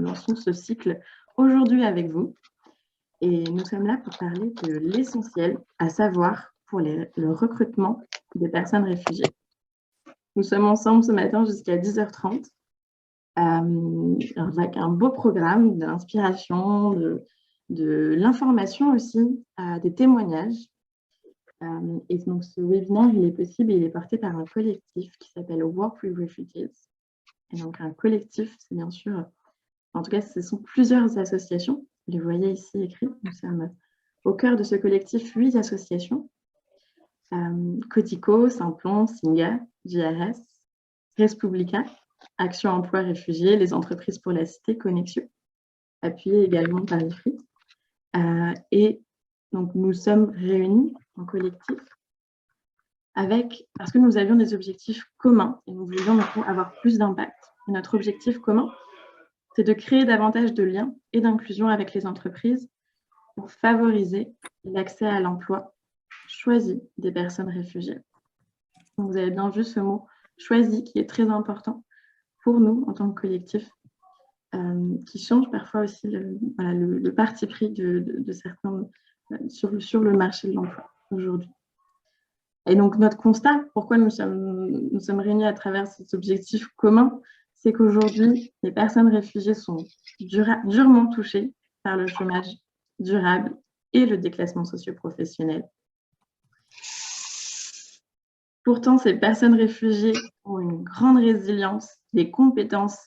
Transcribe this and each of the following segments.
lançons ce cycle aujourd'hui avec vous. Et nous sommes là pour parler de l'essentiel, à savoir pour le recrutement des personnes réfugiées. Nous sommes ensemble ce matin jusqu'à 10h30 avec un beau programme d'inspiration, de l'information aussi, des témoignages. Et donc ce webinaire, il est possible et il est porté par un collectif qui s'appelle Work with Refugees. Et donc un collectif, c'est bien sûr, en tout cas ce sont plusieurs associations, vous les voyez ici écrits, nous sommes au cœur de ce collectif 8 associations, Cotico, Simplon, Singa, JRS, Respublica, Action Emploi Réfugiés, les entreprises pour la cité, Connexion, appuyé également par l'IFRI. Et donc nous sommes réunis en collectif parce que nous avions des objectifs communs et nous voulions avoir plus d'impact. Et notre objectif commun, c'est de créer davantage de liens et d'inclusion avec les entreprises pour favoriser l'accès à l'emploi choisi des personnes réfugiées. Donc, vous avez bien vu ce mot « choisi » qui est très important pour nous en tant que collectif, qui change parfois aussi le parti pris de certains sur le marché de l'emploi aujourd'hui. Et donc, notre constat, pourquoi nous sommes réunis à travers cet objectif commun, c'est qu'aujourd'hui, les personnes réfugiées sont durement touchées par le chômage durable et le déclassement socio-professionnel. Pourtant, ces personnes réfugiées ont une grande résilience, des compétences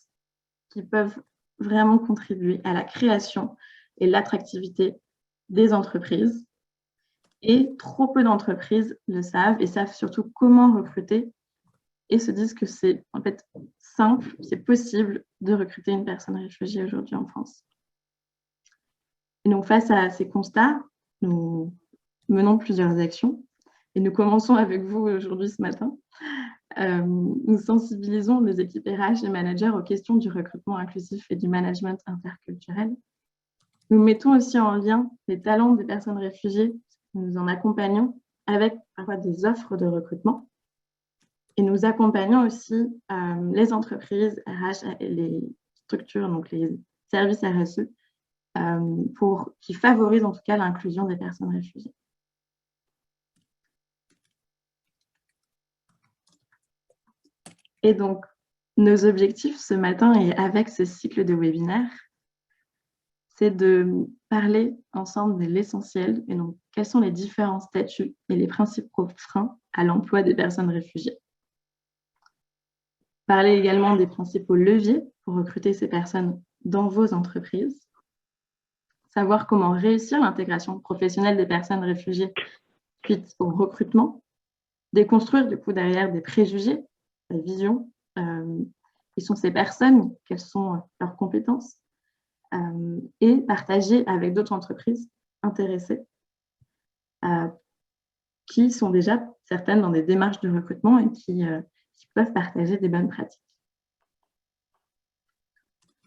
qui peuvent vraiment contribuer à la création et l'attractivité des entreprises. Et trop peu d'entreprises le savent et savent surtout comment recruter et se disent que c'est en fait simple, c'est possible de recruter une personne réfugiée aujourd'hui en France. Et donc face à ces constats, nous menons plusieurs actions et nous commençons avec vous aujourd'hui ce matin. Nous sensibilisons les équipes RH et managers aux questions du recrutement inclusif et du management interculturel. Nous mettons aussi en lien les talents des personnes réfugiées. Nous en accompagnons avec parfois des offres de recrutement. Et nous accompagnons aussi les entreprises RH et les structures, donc les services RSE, qui favorisent en tout cas l'inclusion des personnes réfugiées. Et donc, nos objectifs ce matin et avec ce cycle de webinaires, c'est de parler ensemble de l'essentiel et donc quels sont les différents statuts et les principaux freins à l'emploi des personnes réfugiées. Parler également des principaux leviers pour recruter ces personnes dans vos entreprises. Savoir comment réussir l'intégration professionnelle des personnes réfugiées suite au recrutement. Déconstruire du coup derrière des préjugés, la vision. Qui sont ces personnes, quelles sont leurs compétences. Et partager avec d'autres entreprises intéressées qui sont déjà certaines dans des démarches de recrutement et qui peuvent partager des bonnes pratiques.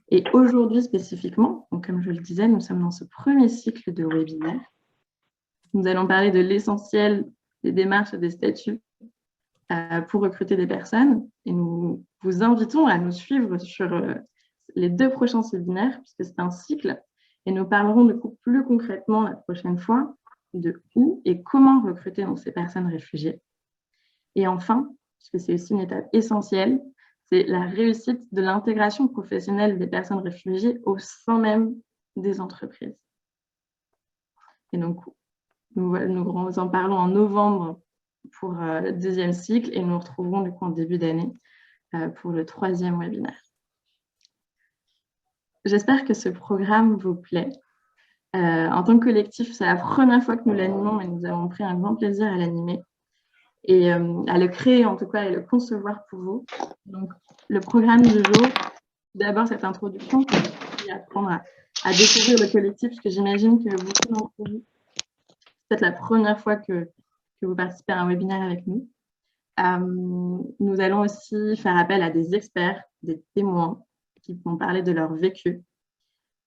Et aujourd'hui spécifiquement, donc comme je le disais, nous sommes dans ce premier cycle de webinaire. Nous allons parler de l'essentiel des démarches et des statuts pour recruter des personnes. Et nous vous invitons à nous suivre sur les 2 prochains webinaires, puisque c'est un cycle. Et nous parlerons du coup plus concrètement la prochaine fois de où et comment recruter donc, ces personnes réfugiées. Et enfin, puisque c'est aussi une étape essentielle, c'est la réussite de l'intégration professionnelle des personnes réfugiées au sein même des entreprises. Et donc, nous en parlons en novembre pour le 2e cycle et nous nous retrouverons du coup en début d'année pour le 3e webinaire. J'espère que ce programme vous plaît. En tant que collectif, c'est la première fois que nous l'animons et nous avons pris un grand plaisir à l'animer et à le créer en tout cas et le concevoir pour vous. Donc, le programme du jour, d'abord cette introduction pour apprendre à découvrir le collectif, parce que j'imagine que beaucoup d'entre vous, c'est peut-être la première fois que vous participez à un webinaire avec nous. Nous allons aussi faire appel à des experts, des témoins qui vont parler de leur vécu.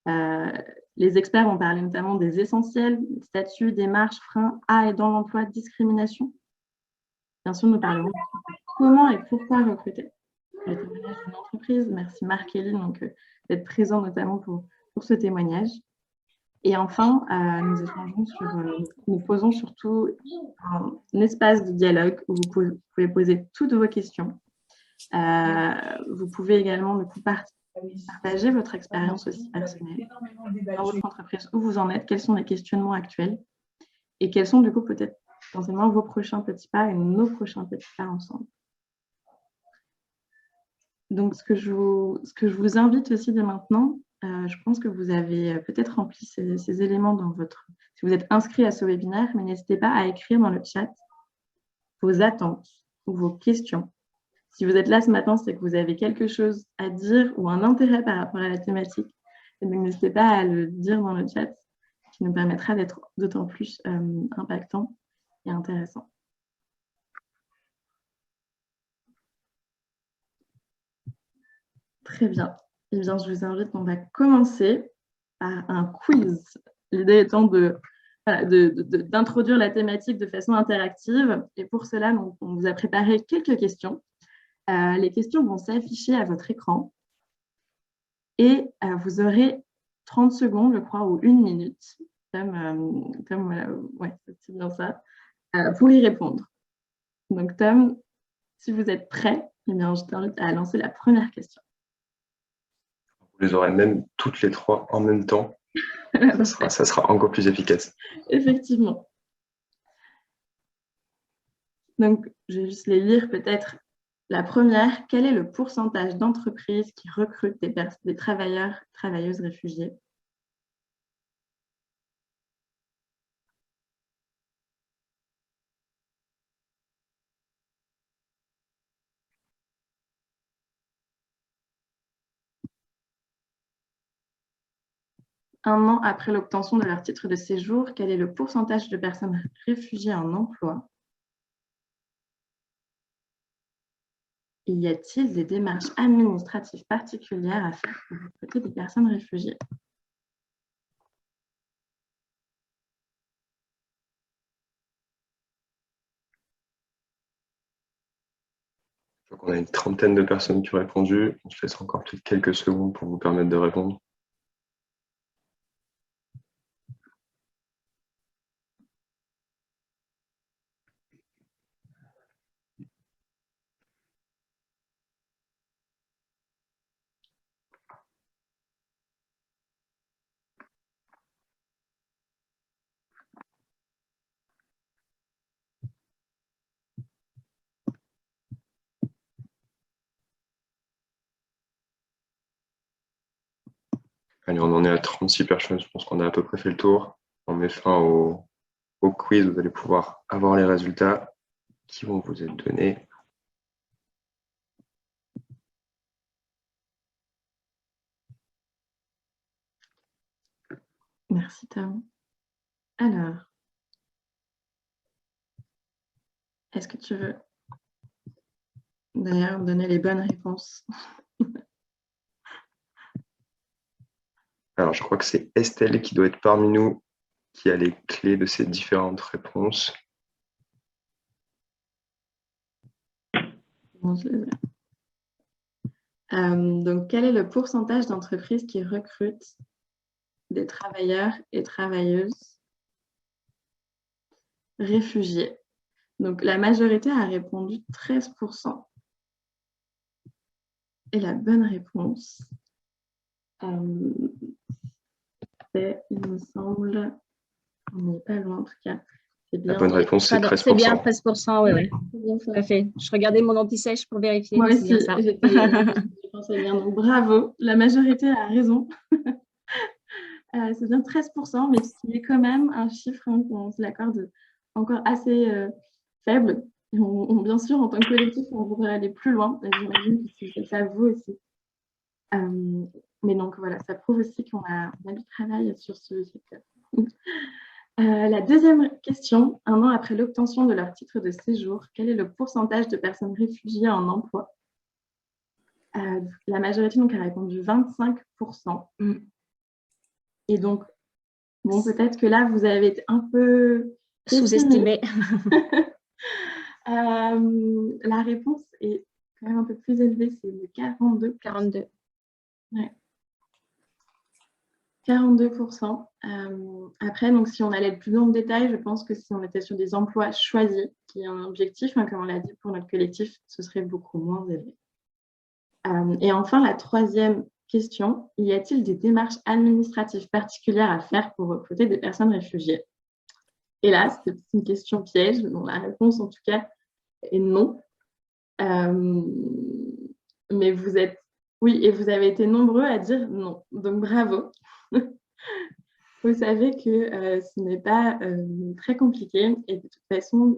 Les experts vont parler notamment des essentiels, statuts, démarches, freins à et dans l'emploi, discrimination. Bien sûr, nous parlerons de comment et pourquoi recruter. le témoignage d'une entreprise. Merci Marc-Élie d'être présent notamment pour ce témoignage. Et enfin, nous posons surtout un espace de dialogue où vous pouvez poser toutes vos questions. Vous pouvez également partager votre expérience aussi personnelle dans votre entreprise, où vous en êtes, quels sont les questionnements actuels et quels sont du coup peut-être potentiellement vos prochains petits pas et nos prochains petits pas ensemble. Donc, ce que je vous invite aussi dès maintenant, je pense que vous avez peut-être rempli ces éléments si vous êtes inscrit à ce webinaire, mais n'hésitez pas à écrire dans le chat vos attentes ou vos questions. Si vous êtes là ce matin, c'est que vous avez quelque chose à dire ou un intérêt par rapport à la thématique. Et donc, n'hésitez pas à le dire dans le chat, qui nous permettra d'être d'autant plus impactant et intéressant. Très bien. Eh bien, je vous invite, on va commencer par un quiz. L'idée étant d'introduire la thématique de façon interactive. Et pour cela, on vous a préparé quelques questions. Les questions vont s'afficher à votre écran. Et vous aurez 30 secondes, je crois, ou 1 minute, ouais, c'est bien ça, pour y répondre. Donc, Tom, si vous êtes prêt, eh bien, je t'invite à lancer la première question. Vous les aurez même toutes les trois en même temps. Ça sera encore plus efficace. Effectivement. Donc, je vais juste les lire peut-être. La première, quel est le pourcentage d'entreprises qui recrutent des travailleurs, travailleuses réfugiés? Un an après l'obtention de leur titre de séjour, quel est le pourcentage de personnes réfugiées en emploi? Y a-t-il des démarches administratives particulières à faire pour recruter des personnes réfugiées? Je crois qu'on a une trentaine de personnes qui ont répondu. Je laisse encore peut-être quelques secondes pour vous permettre de répondre. Allez, on en est à 36 personnes. Je pense qu'on a à peu près fait le tour. On met fin au quiz. Vous allez pouvoir avoir les résultats qui vont vous être donnés. Merci, Tom. Alors, est-ce que tu veux d'ailleurs me donner les bonnes réponses? Alors, je crois que c'est Estelle qui doit être parmi nous, qui a les clés de ces différentes réponses. Donc, quel est le pourcentage d'entreprises qui recrutent des travailleurs et travailleuses réfugiés? Donc, la majorité a répondu 13%. Et la bonne réponse, c'est, il me semble, on n'est pas loin en tout cas. La bonne réponse, c'est 13%. C'est bien 13%, oui. Tout à fait. Je regardais mon anti-sèche pour vérifier. Moi aussi, je pensais bien. Donc, bravo, la majorité a raison. C'est bien 13%, mais ce qui est quand même un chiffre qu'on se l'accorde encore assez faible. Et bien sûr, en tant que collectif, on voudrait aller plus loin. Et j'imagine que c'est le cas vous aussi. Mais donc voilà, ça prouve aussi qu'on a du travail sur ce secteur. La deuxième question, 1 an après l'obtention de leur titre de séjour, quel est le pourcentage de personnes réfugiées en emploi? La majorité donc, a répondu 25%. Et donc, bon, peut-être que là, vous avez été un peu sous-estimé. La réponse est quand même un peu plus élevé, c'est de 42. 42. Ouais. 42%. Après, donc, si on allait plus dans le détail, je pense que si on était sur des emplois choisis, qui est un objectif, comme on l'a dit pour notre collectif, ce serait beaucoup moins élevé. Et enfin, la troisième question, y a-t-il des démarches administratives particulières à faire pour recruter des personnes réfugiées? Et là, c'est une question piège, dont la réponse, en tout cas, est non. Mais vous êtes, oui, et vous avez été nombreux à dire non. Donc, bravo. Vous savez que ce n'est pas très compliqué. Et de toute façon,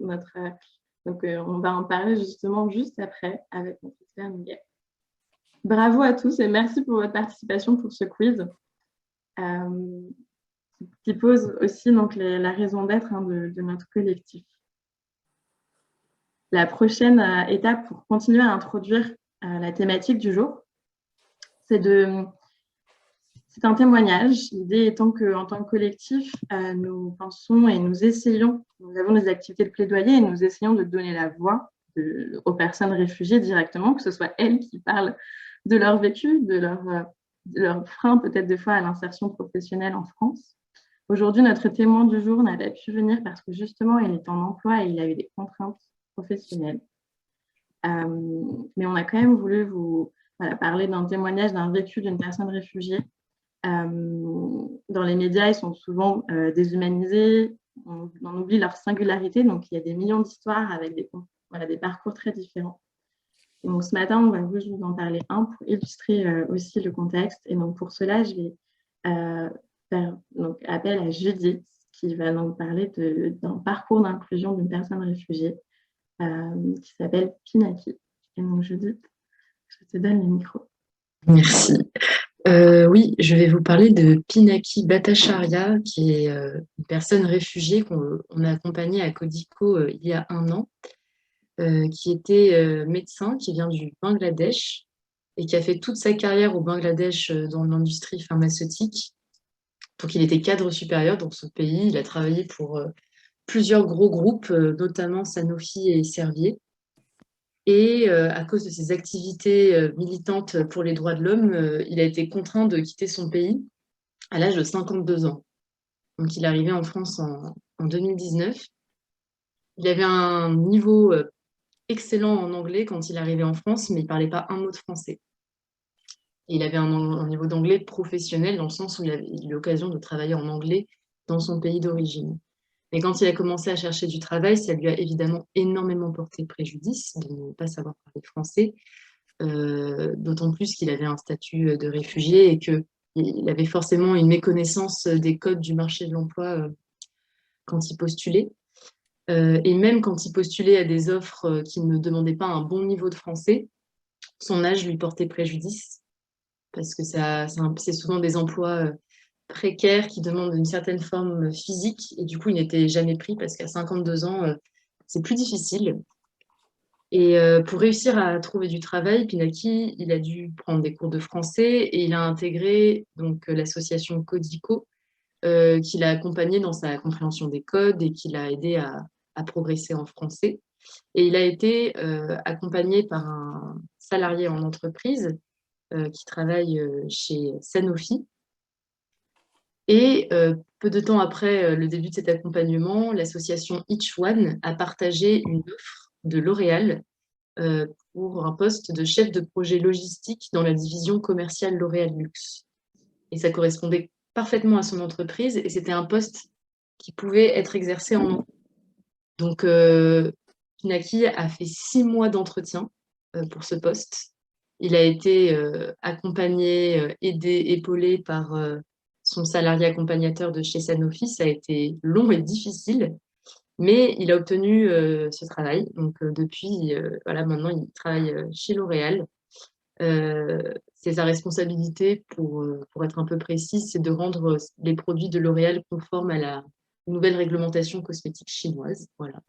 on va en parler justement juste après avec notre expert Miguel. Bravo à tous et merci pour votre participation pour ce quiz. Qui pose aussi donc, la raison d'être de notre collectif. La prochaine étape pour continuer à introduire la thématique du jour, c'est un témoignage. L'idée étant qu'en tant que collectif, nous pensons et nous essayons, nous avons des activités de plaidoyer et nous essayons de donner la voix aux personnes réfugiées directement, que ce soit elles qui parlent de leur vécu, de leur frein peut-être des fois à l'insertion professionnelle en France. Aujourd'hui, notre témoin du jour n'a pas pu venir parce que justement, il est en emploi et il a eu des contraintes professionnelles. Mais on a quand même voulu vous parler d'un témoignage, d'un vécu d'une personne réfugiée. Dans les médias, ils sont souvent déshumanisés, on oublie leur singularité, donc il y a des millions d'histoires avec des parcours très différents. Et donc ce matin, on va vous en parler un pour illustrer aussi le contexte. Et donc pour cela, je vais faire donc, appel à Judith, qui va donc parler d'un parcours d'inclusion d'une personne réfugiée qui s'appelle Pinaki. Et donc Judith, je te donne le micro. Merci. Oui, je vais vous parler de Pinaki Bhattacharya, qui est une personne réfugiée qu'on a accompagnée à Codico il y a 1 an, qui était médecin, qui vient du Bangladesh et qui a fait toute sa carrière au Bangladesh dans l'industrie pharmaceutique. Donc, il était cadre supérieur dans ce pays. Il a travaillé pour plusieurs gros groupes, notamment Sanofi et Servier. Et à cause de ses activités militantes pour les droits de l'homme, il a été contraint de quitter son pays à l'âge de 52 ans. Donc, il est arrivé en France en 2019. Il avait un niveau excellent en anglais quand il est arrivé en France, mais il ne parlait pas un mot de français. Et il avait un niveau d'anglais professionnel dans le sens où il avait eu l'occasion de travailler en anglais dans son pays d'origine. Mais quand il a commencé à chercher du travail, ça lui a évidemment énormément porté préjudice de ne pas savoir parler français, d'autant plus qu'il avait un statut de réfugié et qu'il avait forcément une méconnaissance des codes du marché de l'emploi quand il postulait. Et même quand il postulait à des offres qui ne demandaient pas un bon niveau de français, son âge lui portait préjudice, parce que c'est souvent des emplois précaires qui demandent une certaine forme physique, et du coup, il n'était jamais pris, parce qu'à 52 ans, c'est plus difficile. Et pour réussir à trouver du travail, Pinaki, il a dû prendre des cours de français, et il a intégré donc l'association Codico, qui l'a accompagné dans sa compréhension des codes et qui l'a aidé à progresser en français. Et il a été accompagné par un salarié en entreprise qui travaille chez Sanofi. Et peu de temps après le début de cet accompagnement, l'association Each One a partagé une offre de L'Oréal pour un poste de chef de projet logistique dans la division commerciale L'Oréal Luxe. Et ça correspondait parfaitement à son entreprise et c'était un poste qui pouvait être exercé en anglais. Donc, Pinaki a fait 6 mois d'entretien pour ce poste. Il a été accompagné, aidé, épaulé par son salarié accompagnateur de chez Sanofi. Ça a été long et difficile, mais il a obtenu ce travail. Donc, depuis, maintenant, il travaille chez L'Oréal. C'est sa responsabilité, pour être un peu précise, c'est de rendre les produits de L'Oréal conformes à la nouvelle réglementation cosmétique chinoise. Voilà.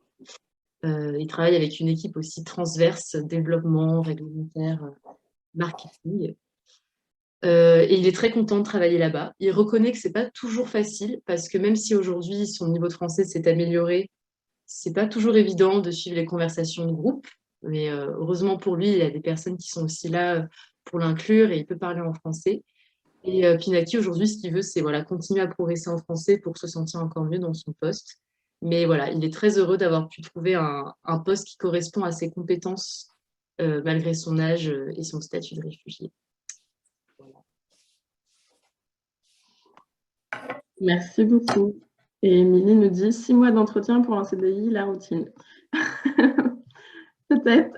Il travaille avec une équipe aussi transverse, développement, réglementaire, marketing. Et il est très content de travailler là-bas. Il reconnaît que ce n'est pas toujours facile, parce que même si aujourd'hui son niveau de français s'est amélioré, ce n'est pas toujours évident de suivre les conversations de groupe. Mais heureusement pour lui, il y a des personnes qui sont aussi là pour l'inclure et il peut parler en français. Et Pinaki, aujourd'hui, ce qu'il veut, c'est voilà, continuer à progresser en français pour se sentir encore mieux dans son poste. Mais voilà, il est très heureux d'avoir pu trouver un poste qui correspond à ses compétences malgré son âge et son statut de réfugié. Voilà. Merci beaucoup. Et Émilie nous dit 6 mois d'entretien pour un CDI, la routine. Peut-être.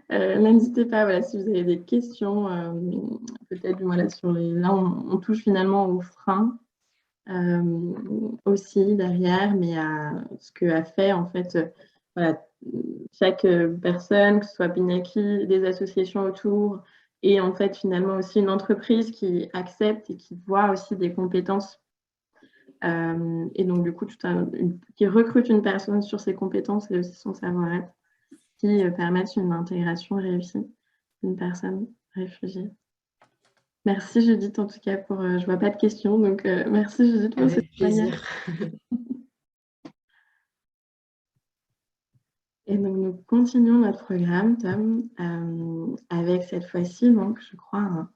N'hésitez pas, voilà, si vous avez des questions, peut-être voilà, là on touche finalement aux freins aussi derrière, mais à ce que a fait en fait voilà, chaque personne, que ce soit Pinaki, des associations autour, et en fait finalement aussi une entreprise qui accepte et qui voit aussi des compétences. Et donc du coup, qui recrute une personne sur ses compétences et aussi son savoir-être, qui permettent une intégration réussie d'une personne réfugiée. Merci Judith en tout cas pour. Je ne vois pas de questions, donc merci Judith pour Avec plaisir. Et donc nous continuons notre programme, Tom, avec cette fois-ci, donc je crois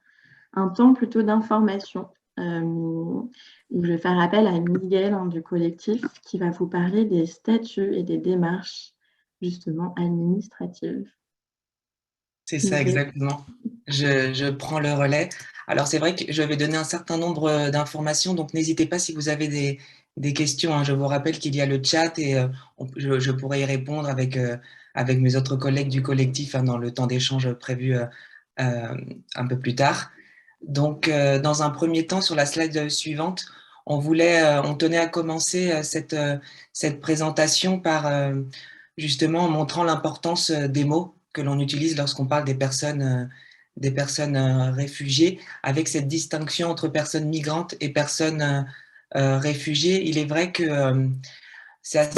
un temps plutôt d'information. Où je vais faire appel à Miguel du collectif qui va vous parler des statuts et des démarches justement administratives. C'est ça, exactement. Je prends le relais. Alors, c'est vrai que je vais donner un certain nombre d'informations, donc n'hésitez pas si vous avez des questions, hein. Je vous rappelle qu'il y a le chat et je pourrai y répondre avec mes autres collègues du collectif hein, dans le temps d'échange prévu un peu plus tard. Donc, dans un premier temps, sur la slide suivante, on tenait à commencer cette présentation par justement montrant l'importance des mots que l'on utilise lorsqu'on parle des personnes réfugiées, avec cette distinction entre personnes migrantes et personnes réfugiées. Il est vrai que c'est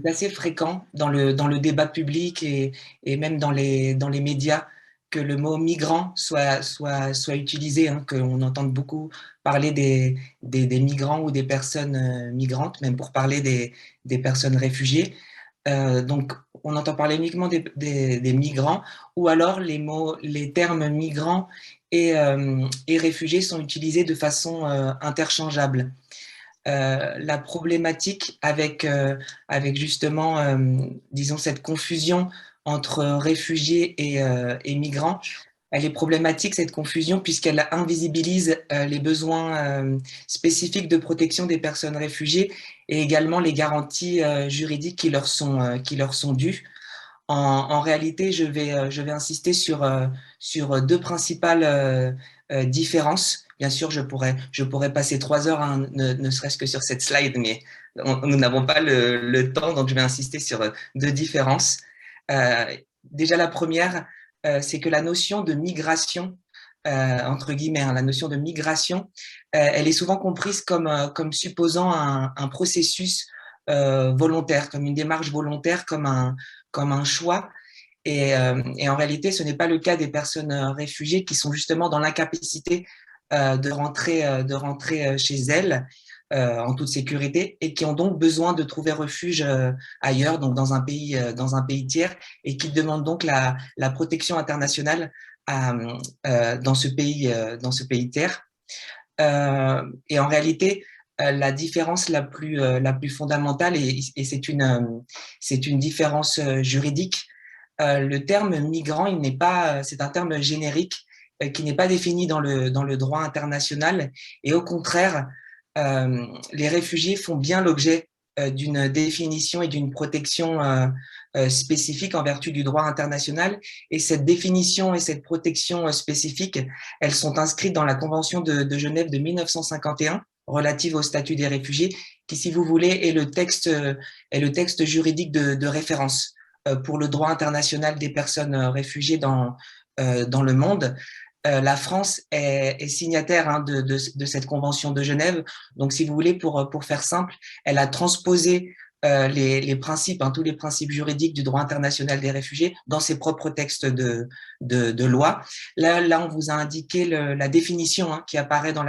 assez fréquent dans le débat public et même dans les médias que le mot migrant soit utilisé, hein, qu'on entende beaucoup parler des migrants ou des personnes migrantes, même pour parler des personnes réfugiées. Donc, on entend parler uniquement des migrants, ou alors les termes migrants et réfugiés sont utilisés de façon interchangeable. La problématique avec justement, disons, cette confusion entre réfugiés et migrants, elle est problématique, cette confusion, puisqu'elle invisibilise les besoins spécifiques de protection des personnes réfugiées et également les garanties juridiques qui leur sont dues. En réalité, je vais insister sur deux principales différences. Bien sûr, je pourrais passer 3 heures, hein, ne serait-ce que sur cette slide, mais nous n'avons pas le temps, donc je vais insister sur deux différences. Déjà, la première, c'est que la notion de migration, entre guillemets, hein, la notion de migration, elle est souvent comprise comme supposant un processus volontaire, comme une démarche volontaire, comme un choix. Et en réalité, ce n'est pas le cas des personnes réfugiées qui sont justement dans l'incapacité de rentrer chez elles en toute sécurité et qui ont donc besoin de trouver refuge ailleurs, donc dans un pays tiers, et qui demandent donc la protection internationale dans ce pays tiers. Et en réalité, la différence la plus fondamentale, et c'est une différence juridique, le terme migrant, c'est un terme générique qui n'est pas défini dans le droit international, et au contraire, les réfugiés font bien l'objet d'une définition et d'une protection spécifique en vertu du droit international. Et cette définition et cette protection spécifique, elles sont inscrites dans la Convention de Genève de 1951 relative au statut des réfugiés, qui, si vous voulez, est le texte juridique de référence pour le droit international des personnes réfugiées dans le monde. La France est signataire hein, de cette convention de Genève. Donc, si vous voulez, pour faire simple, elle a transposé les principes, tous les principes juridiques du droit international des réfugiés dans ses propres textes de loi. Là, on vous a indiqué la définition qui apparaît dans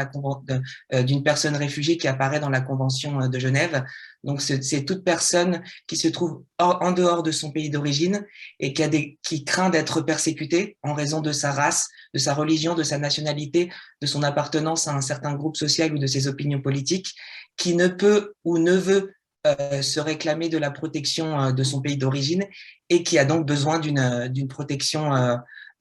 d'une personne réfugiée qui apparaît dans la Convention de Genève. Donc, c'est toute personne qui se trouve en dehors de son pays d'origine et qui craint d'être persécutée en raison de sa race, de sa religion, de sa nationalité, de son appartenance à un certain groupe social ou de ses opinions politiques, qui ne peut ou ne veut se réclamer de la protection de son pays d'origine et qui a donc besoin d'une protection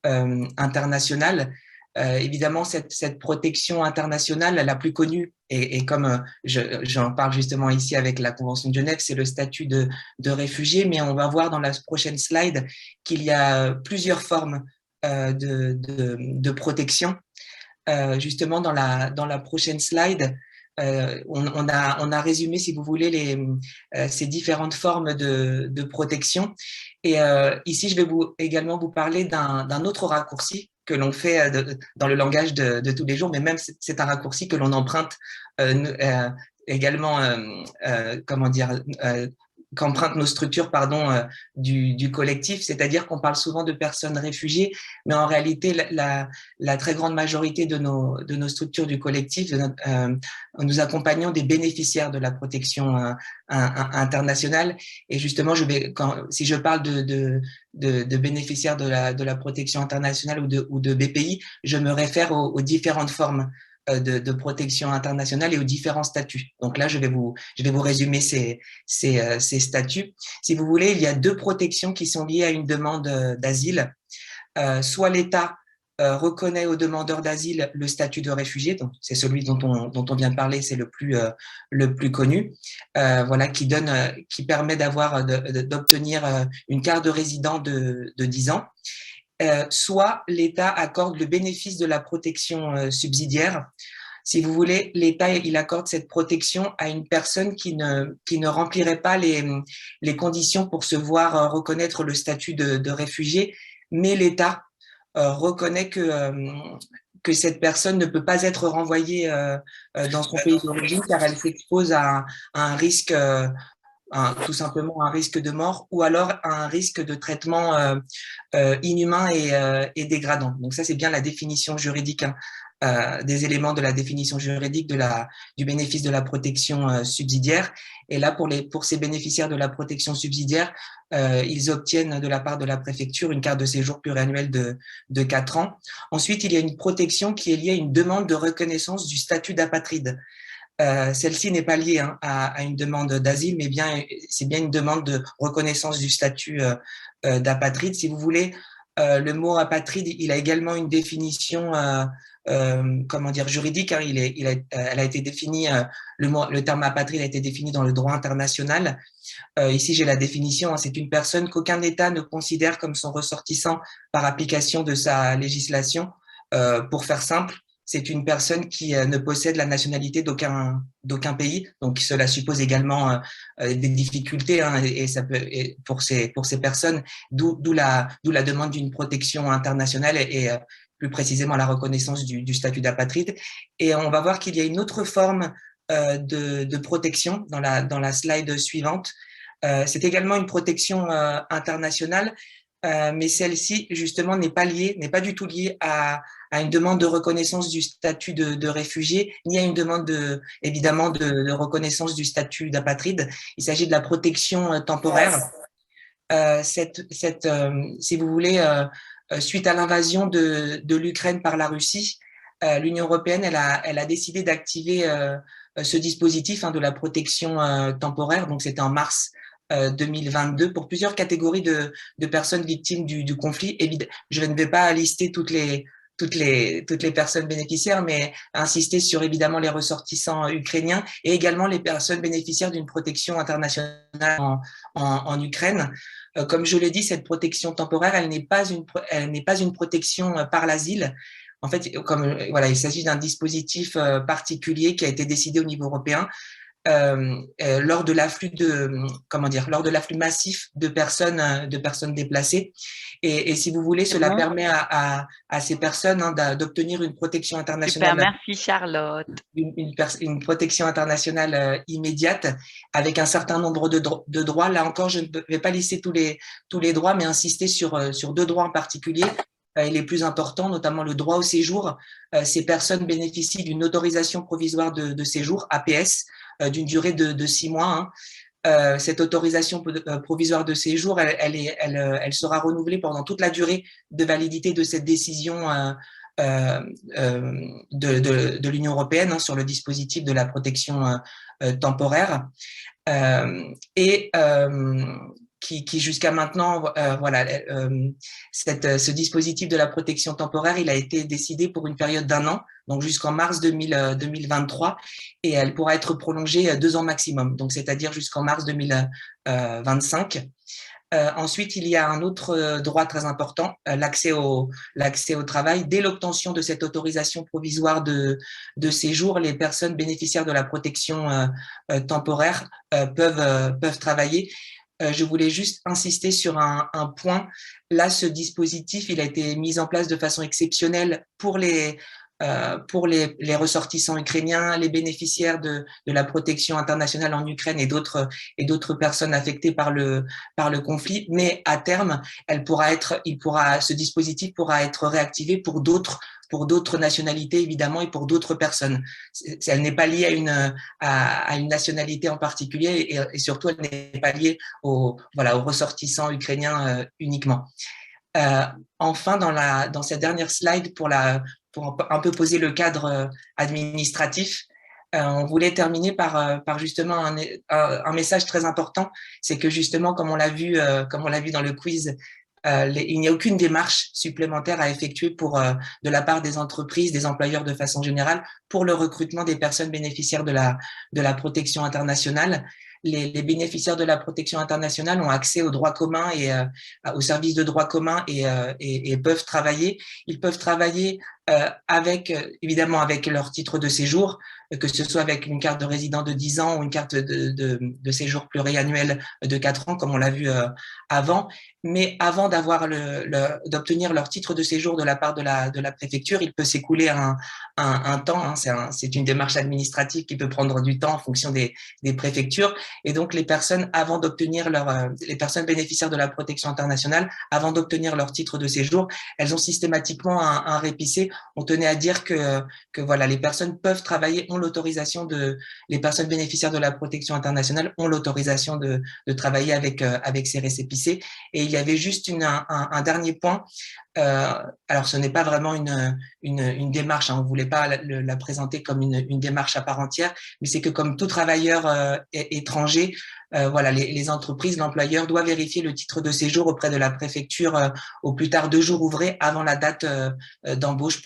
internationale. Évidemment, cette protection internationale, la plus connue, et comme j'en parle justement ici avec la Convention de Genève, c'est le statut de réfugié, mais on va voir dans la prochaine slide qu'il y a plusieurs formes de protection. Justement, dans la prochaine slide, on a résumé, si vous voulez, ces différentes formes de protection. Et ici, je vais également vous parler d'un autre raccourci que l'on fait dans le langage de tous les jours, mais même c'est un raccourci que l'on emprunte également, qu'empruntent nos structures du collectif, c'est-à-dire qu'on parle souvent de personnes réfugiées, mais en réalité, la très grande majorité de nos structures du collectif, nous accompagnons des bénéficiaires de la protection internationale. Et justement, si je parle de bénéficiaires de la protection internationale ou de BPI, je me réfère aux différentes formes de protection internationale et aux différents statuts. Donc là, je vais vous résumer ces statuts. Si vous voulez, il y a deux protections qui sont liées à une demande d'asile. Soit l'État reconnaît aux demandeurs d'asile le statut de réfugié, donc c'est celui dont on vient de parler, c'est le plus connu, qui permet d'obtenir une carte de résident de 10 ans. Soit l'État accorde le bénéfice de la protection subsidiaire. Si vous voulez, l'État, il accorde cette protection à une personne qui ne remplirait pas les conditions pour se voir reconnaître le statut de réfugié, mais l'État reconnaît que cette personne ne peut pas être renvoyée dans son pays d'origine car elle s'expose à un risque tout simplement un risque de mort ou alors un risque de traitement inhumain et dégradant. Donc ça, c'est bien la définition juridique, des éléments de la définition juridique du bénéfice de la protection subsidiaire. Et là, pour ces bénéficiaires de la protection subsidiaire, ils obtiennent de la part de la préfecture une carte de séjour pluriannuelle de 4 ans. Ensuite, il y a une protection qui est liée à une demande de reconnaissance du statut d'apatride. Celle-ci n'est pas liée à une demande d'asile, mais c'est bien une demande de reconnaissance du statut d'apatride. Si vous voulez, le mot apatride, il a également une définition juridique. Elle a été définie, le terme apatride a été défini dans le droit international. Ici, j'ai la définition. C'est une personne qu'aucun État ne considère comme son ressortissant par application de sa législation. Pour faire simple, c'est une personne qui ne possède la nationalité d'aucun pays, donc cela suppose également des difficultés et ça peut pour ces personnes, d'où la demande d'une protection internationale et plus précisément la reconnaissance du statut d'apatride. Et on va voir qu'il y a une autre forme de protection dans la slide suivante. C'est également une protection internationale. Mais celle-ci, justement, n'est pas du tout liée à une demande de reconnaissance du statut de réfugié, ni à une demande évidemment de reconnaissance du statut d'apatride. Il s'agit de la protection temporaire. Si vous voulez, suite à l'invasion de l'Ukraine par la Russie, l'Union européenne, elle a décidé d'activer ce dispositif de la protection temporaire. Donc, c'était en mars 2022 pour plusieurs catégories de personnes victimes du conflit. Je ne vais pas lister toutes les personnes bénéficiaires, mais insister sur évidemment les ressortissants ukrainiens et également les personnes bénéficiaires d'une protection internationale en Ukraine. Comme je l'ai dit, cette protection temporaire, elle n'est pas une protection par l'asile. En fait, il s'agit d'un dispositif particulier qui a été décidé au niveau européen. lors de l'afflux lors de l'afflux massif de personnes déplacées. Et si vous voulez, cela permet à ces personnes d'obtenir une protection internationale. Super, merci Charlotte. Une protection internationale immédiate avec un certain nombre de droits. Là encore, je ne vais pas lister tous les droits, mais insister sur 2 droits en particulier. Et les plus importants, notamment le droit au séjour. Ces personnes bénéficient d'une autorisation provisoire de séjour, APS, d'une durée de 6 mois. Cette autorisation provisoire de séjour, elle sera renouvelée pendant toute la durée de validité de cette décision de l'Union européenne sur le dispositif de la protection temporaire. Qui jusqu'à maintenant, ce dispositif de la protection temporaire, il a été décidé pour une période d'1 an, donc jusqu'en mars 2023, et elle pourra être prolongée 2 ans maximum, donc c'est-à-dire jusqu'en mars 2025. Ensuite, il y a un autre droit très important, l'accès au travail. Dès l'obtention de cette autorisation provisoire de séjour, les personnes bénéficiaires de la protection temporaire peuvent travailler. Je voulais juste insister sur un point. Là, ce dispositif, il a été mis en place de façon exceptionnelle pour les ressortissants ukrainiens, les bénéficiaires de la protection internationale en Ukraine et d'autres personnes affectées par le conflit. Mais à terme, ce dispositif pourra être réactivé pour d'autres nationalités, évidemment, et pour d'autres personnes. Elle n'est pas liée à une nationalité en particulier et surtout, elle n'est pas liée aux ressortissants ukrainiens uniquement. Enfin, dans cette dernière slide, pour un peu poser le cadre administratif, on voulait terminer par justement un message très important, c'est que justement, comme on l'a vu dans le quiz, il n'y a aucune démarche supplémentaire à effectuer de la part des entreprises, des employeurs de façon générale, pour le recrutement des personnes bénéficiaires de la protection internationale. Les bénéficiaires de la protection internationale ont accès aux droits communs et aux services de droit commun et peuvent travailler. Ils peuvent travailler évidemment avec leur titre de séjour, que ce soit avec une carte de résident de 10 ans ou une carte de séjour pluriannuel de 4 ans, comme on l'a vu avant. Mais avant d'obtenir leur titre de séjour de la part de la préfecture, il peut s'écouler un temps. C'est une démarche administrative qui peut prendre du temps en fonction des préfectures. Et donc, les personnes bénéficiaires de la protection internationale, avant d'obtenir leur titre de séjour, elles ont systématiquement un répisé. On tenait à dire que voilà, les personnes peuvent travailler, les personnes bénéficiaires de la protection internationale ont l'autorisation de travailler avec ces récépissés. Et il y avait juste un dernier point. Alors, ce n'est pas vraiment une démarche, on ne voulait pas la présenter comme une démarche à part entière, mais c'est que comme tout travailleur étranger, les entreprises, l'employeur doit vérifier le titre de séjour auprès de la préfecture au plus tard 2 jours ouvrés avant la date d'embauche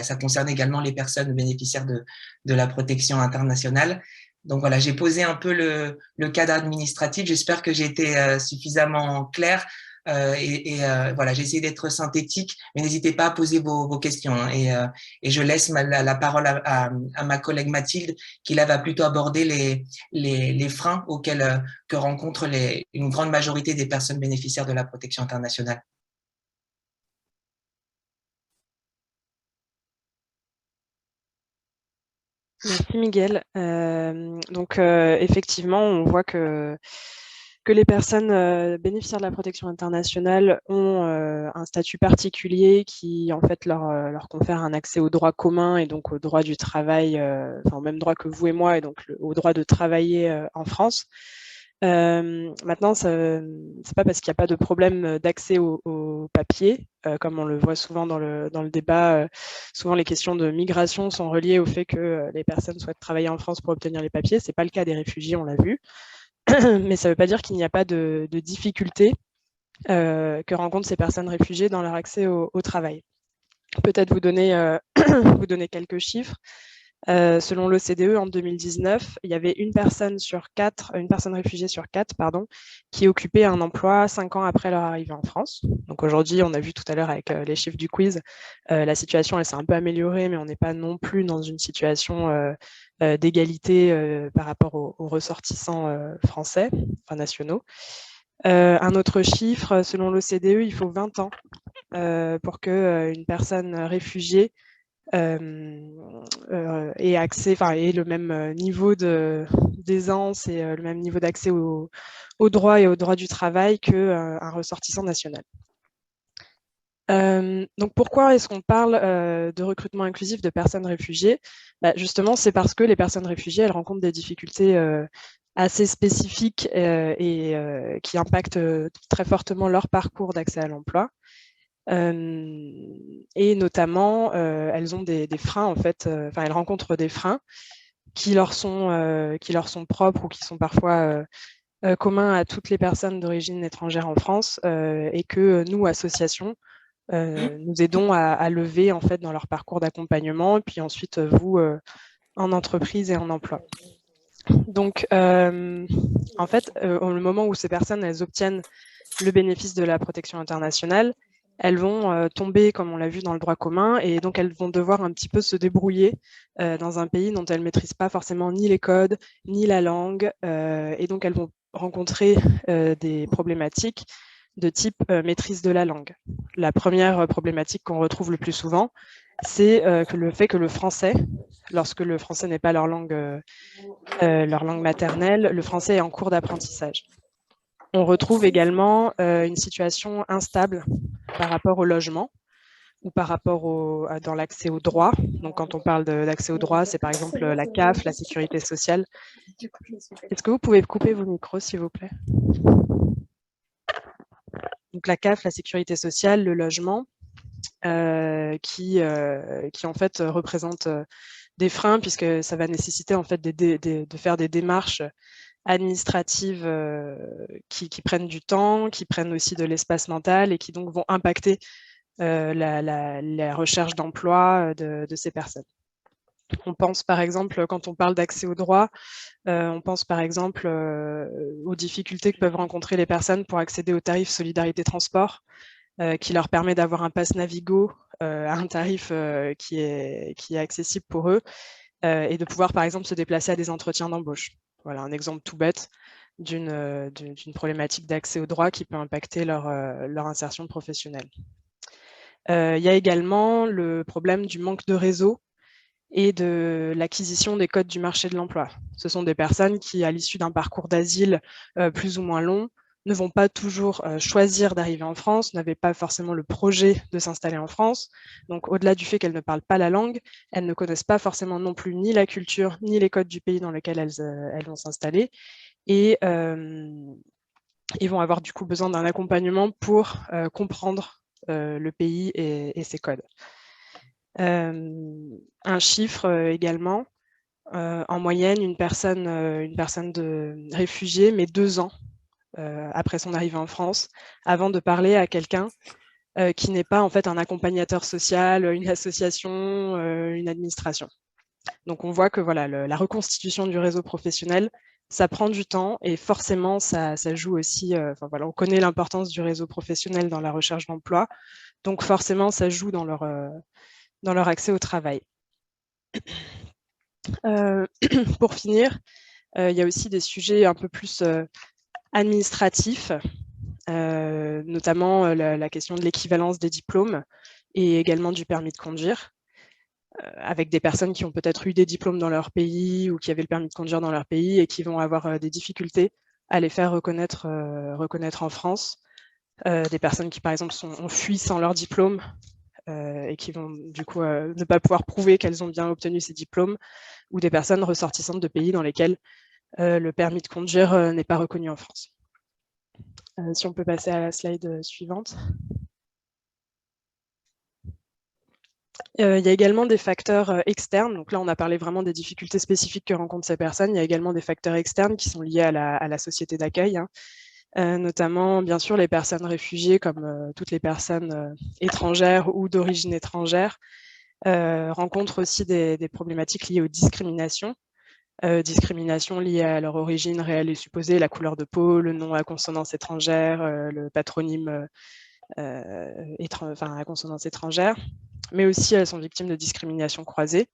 ça concerne également les personnes bénéficiaires de la protection internationale. Donc voilà, j'ai posé un peu le cadre administratif. J'espère que j'ai été suffisamment clair. Voilà, j'ai essayé d'être synthétique, mais n'hésitez pas à poser vos questions. Et je laisse la parole à ma collègue Mathilde, qui là va plutôt aborder les freins que rencontrent une grande majorité des personnes bénéficiaires de la protection internationale. Merci Miguel. Effectivement, on voit que les personnes bénéficiaires de la protection internationale ont un statut particulier qui en fait leur confère un accès au droit commun et donc au droit du travail, au même droit que vous et moi, et donc au droit de travailler en France. Maintenant, c'est pas parce qu'il n'y a pas de problème d'accès au papier, comme on le voit souvent dans le débat. Souvent, les questions de migration sont reliées au fait que les personnes souhaitent travailler en France pour obtenir les papiers. C'est pas le cas des réfugiés, on l'a vu. Mais ça ne veut pas dire qu'il n'y a pas de difficultés que rencontrent ces personnes réfugiées dans leur accès au travail. Peut-être vous donner quelques chiffres. Selon l'OCDE, en 2019, il y avait une personne réfugiée sur 4, qui occupait un emploi 5 ans après leur arrivée en France. Donc aujourd'hui, on a vu tout à l'heure avec les chiffres du quiz, la situation elle s'est un peu améliorée, mais on n'est pas non plus dans une situation d'égalité par rapport aux ressortissants français, enfin nationaux. Un autre chiffre, selon l'OCDE, il faut 20 ans pour qu'une personne réfugiée ait le même niveau d'aisance et le même niveau d'accès aux droits et aux droits du travail qu'un ressortissant national. Donc pourquoi est-ce qu'on parle de recrutement inclusif de personnes réfugiées? Justement, c'est parce que les personnes réfugiées, elles rencontrent des difficultés assez spécifiques et qui impactent très fortement leur parcours d'accès à l'emploi. Et notamment, elles ont des freins, en fait, elles rencontrent des freins qui leur sont propres ou qui sont parfois communs à toutes les personnes d'origine étrangère en France et que nous, associations, nous aidons à lever en fait dans leur parcours d'accompagnement, et puis ensuite vous en entreprise et en emploi. Donc en fait, au moment où ces personnes elles obtiennent le bénéfice de la protection internationale, elles vont tomber, comme on l'a vu, dans le droit commun, et donc elles vont devoir un petit peu se débrouiller dans un pays dont elles ne maîtrisent pas forcément ni les codes, ni la langue, et donc elles vont rencontrer des problématiques de type maîtrise de la langue. La première problématique qu'on retrouve le plus souvent, c'est le fait que le français, lorsque le français n'est pas leur langue maternelle, le français est en cours d'apprentissage. On retrouve également une situation instable par rapport au logement ou par rapport dans l'accès aux droits. Donc quand on parle d'accès aux droits, c'est par exemple la CAF, la sécurité sociale. Est-ce que vous pouvez couper vos micros, s'il vous plaît? Donc la CAF, la sécurité sociale, le logement, qui en fait représente des freins, puisque ça va nécessiter en fait de faire des démarches administratives qui prennent du temps, qui prennent aussi de l'espace mental et qui donc vont impacter la recherche d'emploi de ces personnes. On pense par exemple, quand on parle d'accès aux droits, on pense par exemple aux difficultés que peuvent rencontrer les personnes pour accéder au tarif Solidarité Transport, qui leur permet d'avoir un pass Navigo à un tarif qui est accessible pour eux, et de pouvoir par exemple se déplacer à des entretiens d'embauche. Voilà un exemple tout bête d'une problématique d'accès aux droits qui peut impacter leur insertion professionnelle. Il y a également le problème du manque de réseau et de l'acquisition des codes du marché de l'emploi. Ce sont des personnes qui, à l'issue d'un parcours d'asile plus ou moins long, ne vont pas toujours choisir d'arriver en France, n'avaient pas forcément le projet de s'installer en France. Donc, au-delà du fait qu'elles ne parlent pas la langue, elles ne connaissent pas forcément non plus ni la culture, ni les codes du pays dans lequel elles vont s'installer. Et ils vont avoir du coup besoin d'un accompagnement pour comprendre le pays et ses codes. Un chiffre également, en moyenne, une personne réfugiée met 2 ans après son arrivée en France avant de parler à quelqu'un qui n'est pas en fait un accompagnateur social, une association, une administration. Donc on voit que voilà, la reconstitution du réseau professionnel, ça prend du temps et forcément ça joue aussi, on connaît l'importance du réseau professionnel dans la recherche d'emploi, donc forcément ça joue dans leur accès au travail. Pour finir, il y a aussi des sujets un peu plus administratifs, notamment la question de l'équivalence des diplômes et également du permis de conduire, avec des personnes qui ont peut-être eu des diplômes dans leur pays ou qui avaient le permis de conduire dans leur pays et qui vont avoir des difficultés à les faire reconnaître en France. Des personnes qui, par exemple, ont fui sans leur diplôme et qui vont du coup ne pas pouvoir prouver qu'elles ont bien obtenu ces diplômes, ou des personnes ressortissantes de pays dans lesquels le permis de conduire n'est pas reconnu en France. Si on peut passer à la slide suivante. Il y a également des facteurs externes. Donc là, on a parlé vraiment des difficultés spécifiques que rencontrent ces personnes. Il y a également des facteurs externes qui sont liés à la société d'accueil, notamment, bien sûr, les personnes réfugiées, comme toutes les personnes étrangères ou d'origine étrangère, rencontrent aussi des problématiques liées aux discriminations. Discrimination liée à leur origine réelle et supposée, la couleur de peau, le nom à consonance étrangère, le patronyme à consonance étrangère, mais aussi elles sont victimes de discrimination croisée.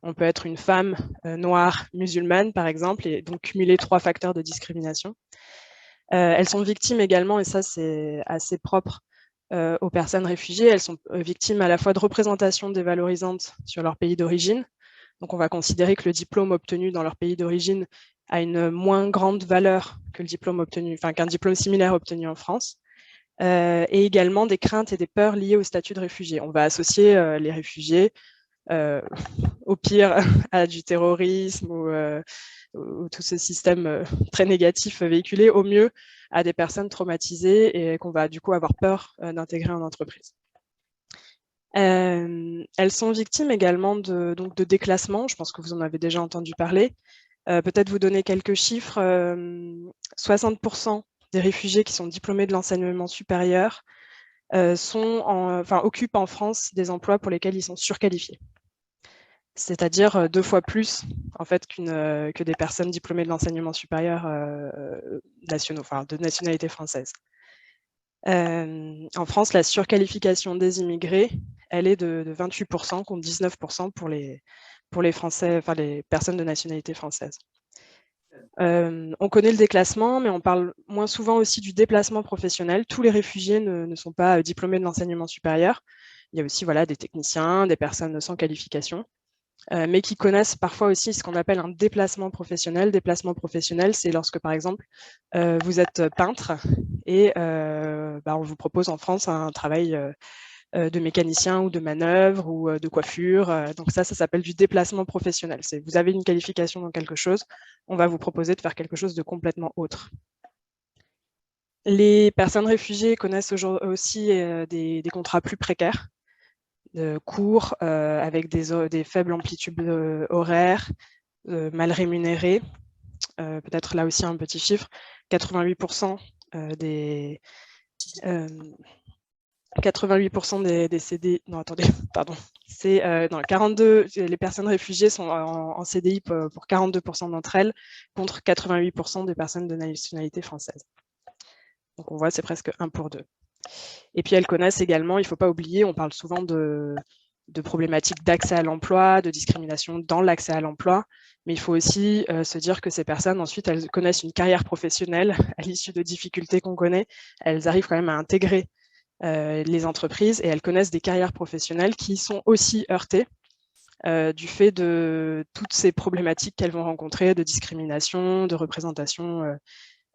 On peut être une femme noire musulmane, par exemple, et donc cumuler 3 facteurs de discrimination. Elles sont victimes également, et ça c'est assez propre aux personnes réfugiées, elles sont victimes à la fois de représentations dévalorisantes sur leur pays d'origine. Donc on va considérer que le diplôme obtenu dans leur pays d'origine a une moins grande valeur que le diplôme obtenu, qu'un diplôme similaire obtenu en France. Et également des craintes et des peurs liées au statut de réfugié. On va associer les réfugiés au pire à du terrorisme ou tout ce système très négatif véhiculé, au mieux à des personnes traumatisées et qu'on va du coup avoir peur d'intégrer en entreprise. Elles sont victimes également de déclassement, je pense que vous en avez déjà entendu parler. Peut-être vous donner quelques chiffres, 60% des réfugiés qui sont diplômés de l'enseignement supérieur occupent en France des emplois pour lesquels ils sont surqualifiés. C'est-à-dire 2 fois plus en fait, que des personnes diplômées de l'enseignement supérieur nationaux, de nationalité française. En France, la surqualification des immigrés, elle est de 28% contre 19% pour les Français, les personnes de nationalité française. On connaît le déclassement, mais on parle moins souvent aussi du déplacement professionnel. Tous les réfugiés ne sont pas diplômés de l'enseignement supérieur. Il y a aussi des techniciens, des personnes sans qualification, mais qui connaissent parfois aussi ce qu'on appelle un déplacement professionnel. Déplacement professionnel, c'est lorsque, par exemple, vous êtes peintre et on vous propose en France un travail de mécanicien ou de manœuvre ou de coiffure. Donc ça s'appelle du déplacement professionnel. Vous avez une qualification dans quelque chose, on va vous proposer de faire quelque chose de complètement autre. Les personnes réfugiées connaissent aussi des contrats plus précaires, courts, avec des faibles amplitudes horaires, mal rémunérés. Peut-être là aussi un petit chiffre, 88% des 88% des CDI, non attendez, pardon, c'est 42, les personnes réfugiées sont en CDI pour 42% d'entre elles, contre 88% des personnes de nationalité française. Donc on voit, c'est presque 1 pour 2. Et puis elles connaissent également, il ne faut pas oublier, on parle souvent de problématiques d'accès à l'emploi, de discrimination dans l'accès à l'emploi, mais il faut aussi se dire que ces personnes, ensuite, elles connaissent une carrière professionnelle à l'issue de difficultés qu'on connaît, elles arrivent quand même à intégrer les entreprises et elles connaissent des carrières professionnelles qui sont aussi heurtées du fait de toutes ces problématiques qu'elles vont rencontrer de discrimination, de représentation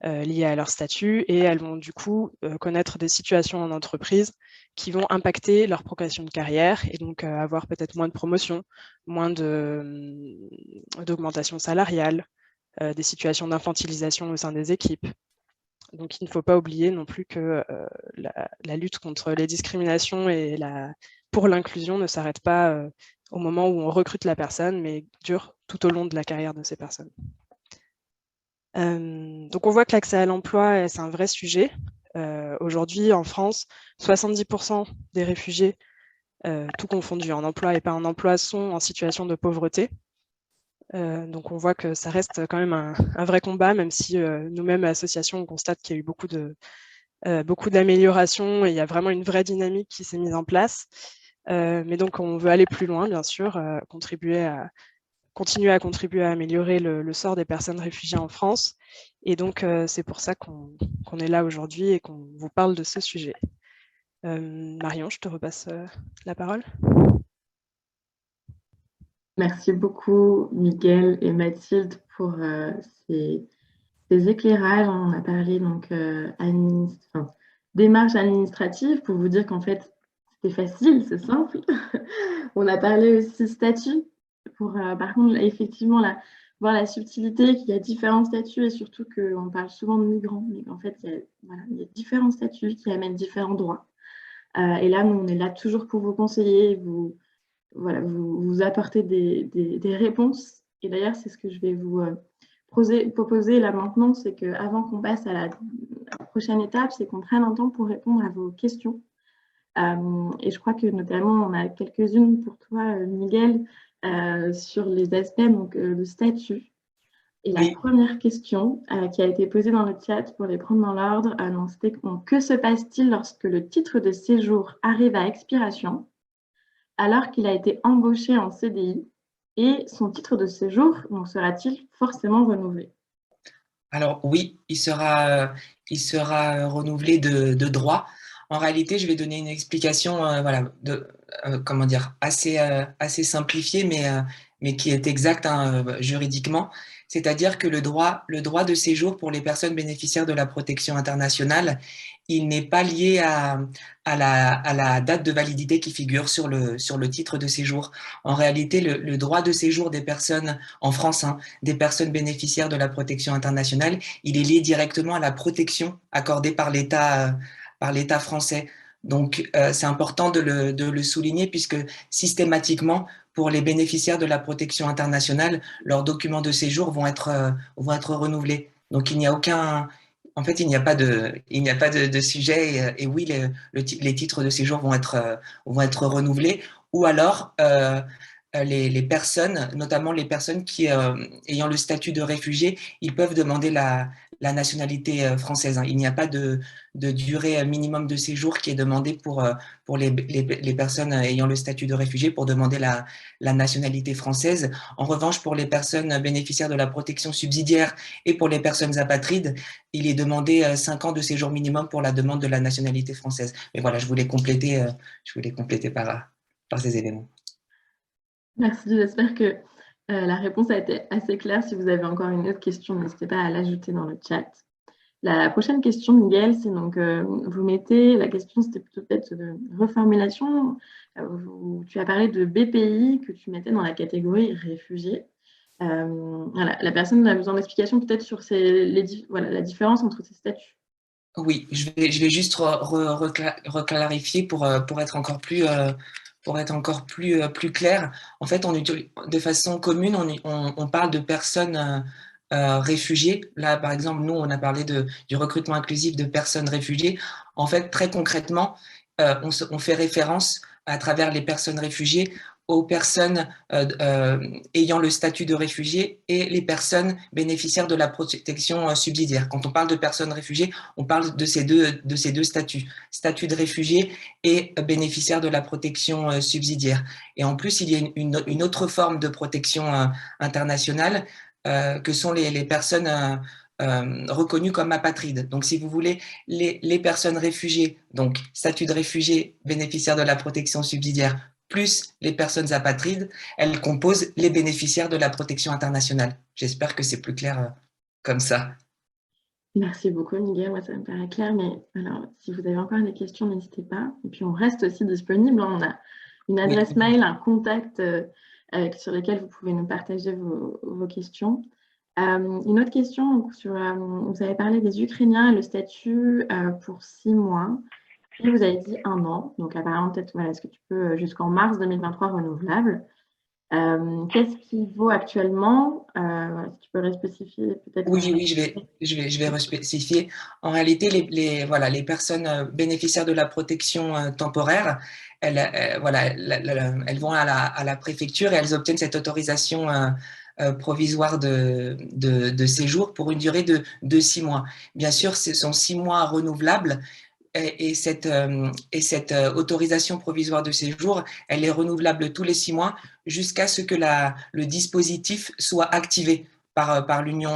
liées à leur statut, et elles vont du coup connaître des situations en entreprise qui vont impacter leur progression de carrière et donc avoir peut-être moins de promotion, moins d'augmentation salariale, des situations d'infantilisation au sein des équipes. Donc il ne faut pas oublier non plus que la lutte contre les discriminations et pour l'inclusion ne s'arrête pas au moment où on recrute la personne, mais dure tout au long de la carrière de ces personnes. Donc on voit que l'accès à l'emploi, c'est un vrai sujet. Aujourd'hui, en France, 70% des réfugiés, tout confondu, en emploi et pas en emploi, sont en situation de pauvreté. Donc on voit que ça reste quand même un vrai combat, même si nous-mêmes, associations, on constate qu'il y a eu beaucoup d'améliorations et il y a vraiment une vraie dynamique qui s'est mise en place. Mais donc on veut aller plus loin, bien sûr, continuer à contribuer à améliorer le sort des personnes réfugiées en France. Et donc, c'est pour ça qu'on est là aujourd'hui et qu'on vous parle de ce sujet. Marion, je te repasse la parole. Merci beaucoup, Miguel et Mathilde, pour ces éclairages. On a parlé donc démarche administrative pour vous dire qu'en fait, c'était facile, c'est simple. On a parlé aussi statut pour, par contre, effectivement, voir la subtilité, qu'il y a différents statuts et surtout qu'on parle souvent de migrants, mais en fait, il y a différents statuts qui amènent différents droits. Et là, nous, on est là toujours pour vous conseiller, vous apporter des réponses. Et d'ailleurs, c'est ce que je vais vous proposer là maintenant, c'est qu'avant qu'on passe à la prochaine étape, c'est qu'on prenne un temps pour répondre à vos questions. Et je crois que notamment, on a quelques-unes pour toi, Miguel, sur les aspects donc, de statut. Et la Oui. première question qui a été posée dans le chat, pour les prendre dans l'ordre, c'était que se passe-t-il lorsque le titre de séjour arrive à expiration, alors qu'il a été embauché en CDI, et son titre de séjour sera-t-il forcément renouvelé? Alors oui, il sera renouvelé de droit. En réalité, je vais donner une explication voilà, comment dire, assez simplifiée, mais qui est exacte juridiquement. C'est-à-dire que le droit de séjour pour les personnes bénéficiaires de la protection internationale, il n'est pas lié à la date de validité qui figure sur le titre de séjour. En réalité, le droit de séjour des personnes en France, hein, des personnes bénéficiaires de la protection internationale, il est lié directement à la protection accordée par l'État français. Donc, c'est important de le souligner, puisque systématiquement, pour les bénéficiaires de la protection internationale, leurs documents de séjour vont être renouvelés. Donc, il n'y a pas de sujet. Et oui, les titres de séjour vont être renouvelés. Ou alors, les personnes, notamment les personnes qui, ayant le statut de réfugié, ils peuvent demander la nationalité française, hein. Il n'y a pas de durée minimum de séjour qui est demandée pour les personnes ayant le statut de réfugié pour demander la nationalité française. En revanche, pour les personnes bénéficiaires de la protection subsidiaire et pour les personnes apatrides, il est demandé 5 ans de séjour minimum pour la demande de la nationalité française. Mais voilà, je voulais compléter par ces éléments. Merci, j'espère que la réponse a été assez claire. Si vous avez encore une autre question, n'hésitez pas à l'ajouter dans le chat. La prochaine question, Miguel, c'est donc, vous mettez, la question c'était plutôt peut-être de reformulation. Tu as parlé de BPI que tu mettais dans la catégorie réfugiés. Voilà, la personne a besoin d'explications peut-être sur la différence entre ces statuts. Oui, je vais juste reclarifier pour être encore plus clair. En fait, de façon commune, on parle de personnes réfugiées. Là, par exemple, nous, on a parlé du recrutement inclusif de personnes réfugiées. En fait, très concrètement, on fait référence à travers les personnes réfugiées aux personnes ayant le statut de réfugié et les personnes bénéficiaires de la protection subsidiaire. Quand on parle de personnes réfugiées, on parle de ces deux statuts, statut de réfugié et bénéficiaire de la protection subsidiaire. Et en plus, il y a une autre forme de protection internationale que sont les personnes reconnues comme apatrides. Donc, si vous voulez, les personnes réfugiées, donc statut de réfugié, bénéficiaire de la protection subsidiaire, plus les personnes apatrides, elles composent les bénéficiaires de la protection internationale. J'espère que c'est plus clair comme ça. Merci beaucoup, Miguel. Moi, ça me paraît clair. Mais alors, si vous avez encore des questions, n'hésitez pas. Et puis, on reste aussi disponible. On a une adresse mail, un contact sur lequel vous pouvez nous partager vos questions. Une autre question, vous avez parlé des Ukrainiens et le statut pour 6 mois. Puis, vous avez dit 1 an. Donc, apparemment, peut-être, voilà, est-ce que tu peux jusqu'en mars 2023 renouvelable. Qu'est-ce qui vaut actuellement? Si tu peux respécifier peut-être. Oui, je vais respécifier. En réalité, les personnes bénéficiaires de la protection temporaire, elles vont à la préfecture et elles obtiennent cette autorisation provisoire de séjour pour une durée de 6 mois. Bien sûr, ce sont 6 mois renouvelables. Et cette autorisation provisoire de séjour, elle est renouvelable tous les 6 mois jusqu'à ce que le dispositif soit activé par l'Union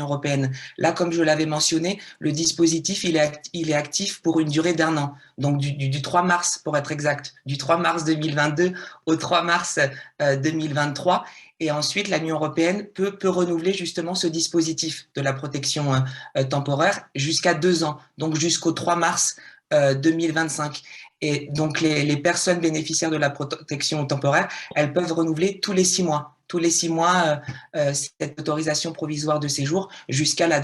européenne. Là, comme je l'avais mentionné, le dispositif, il est actif pour une durée d'1 an, donc du 3 mars pour être exact, du 3 mars 2022 au 3 mars 2023. Et ensuite, l'Union européenne peut renouveler justement ce dispositif de la protection temporaire jusqu'à 2 ans, donc jusqu'au 3 mars 2025. Et donc, les personnes bénéficiaires de la protection temporaire, elles peuvent renouveler tous les 6 mois. Tous les 6 mois, cette autorisation provisoire de séjour jusqu'à la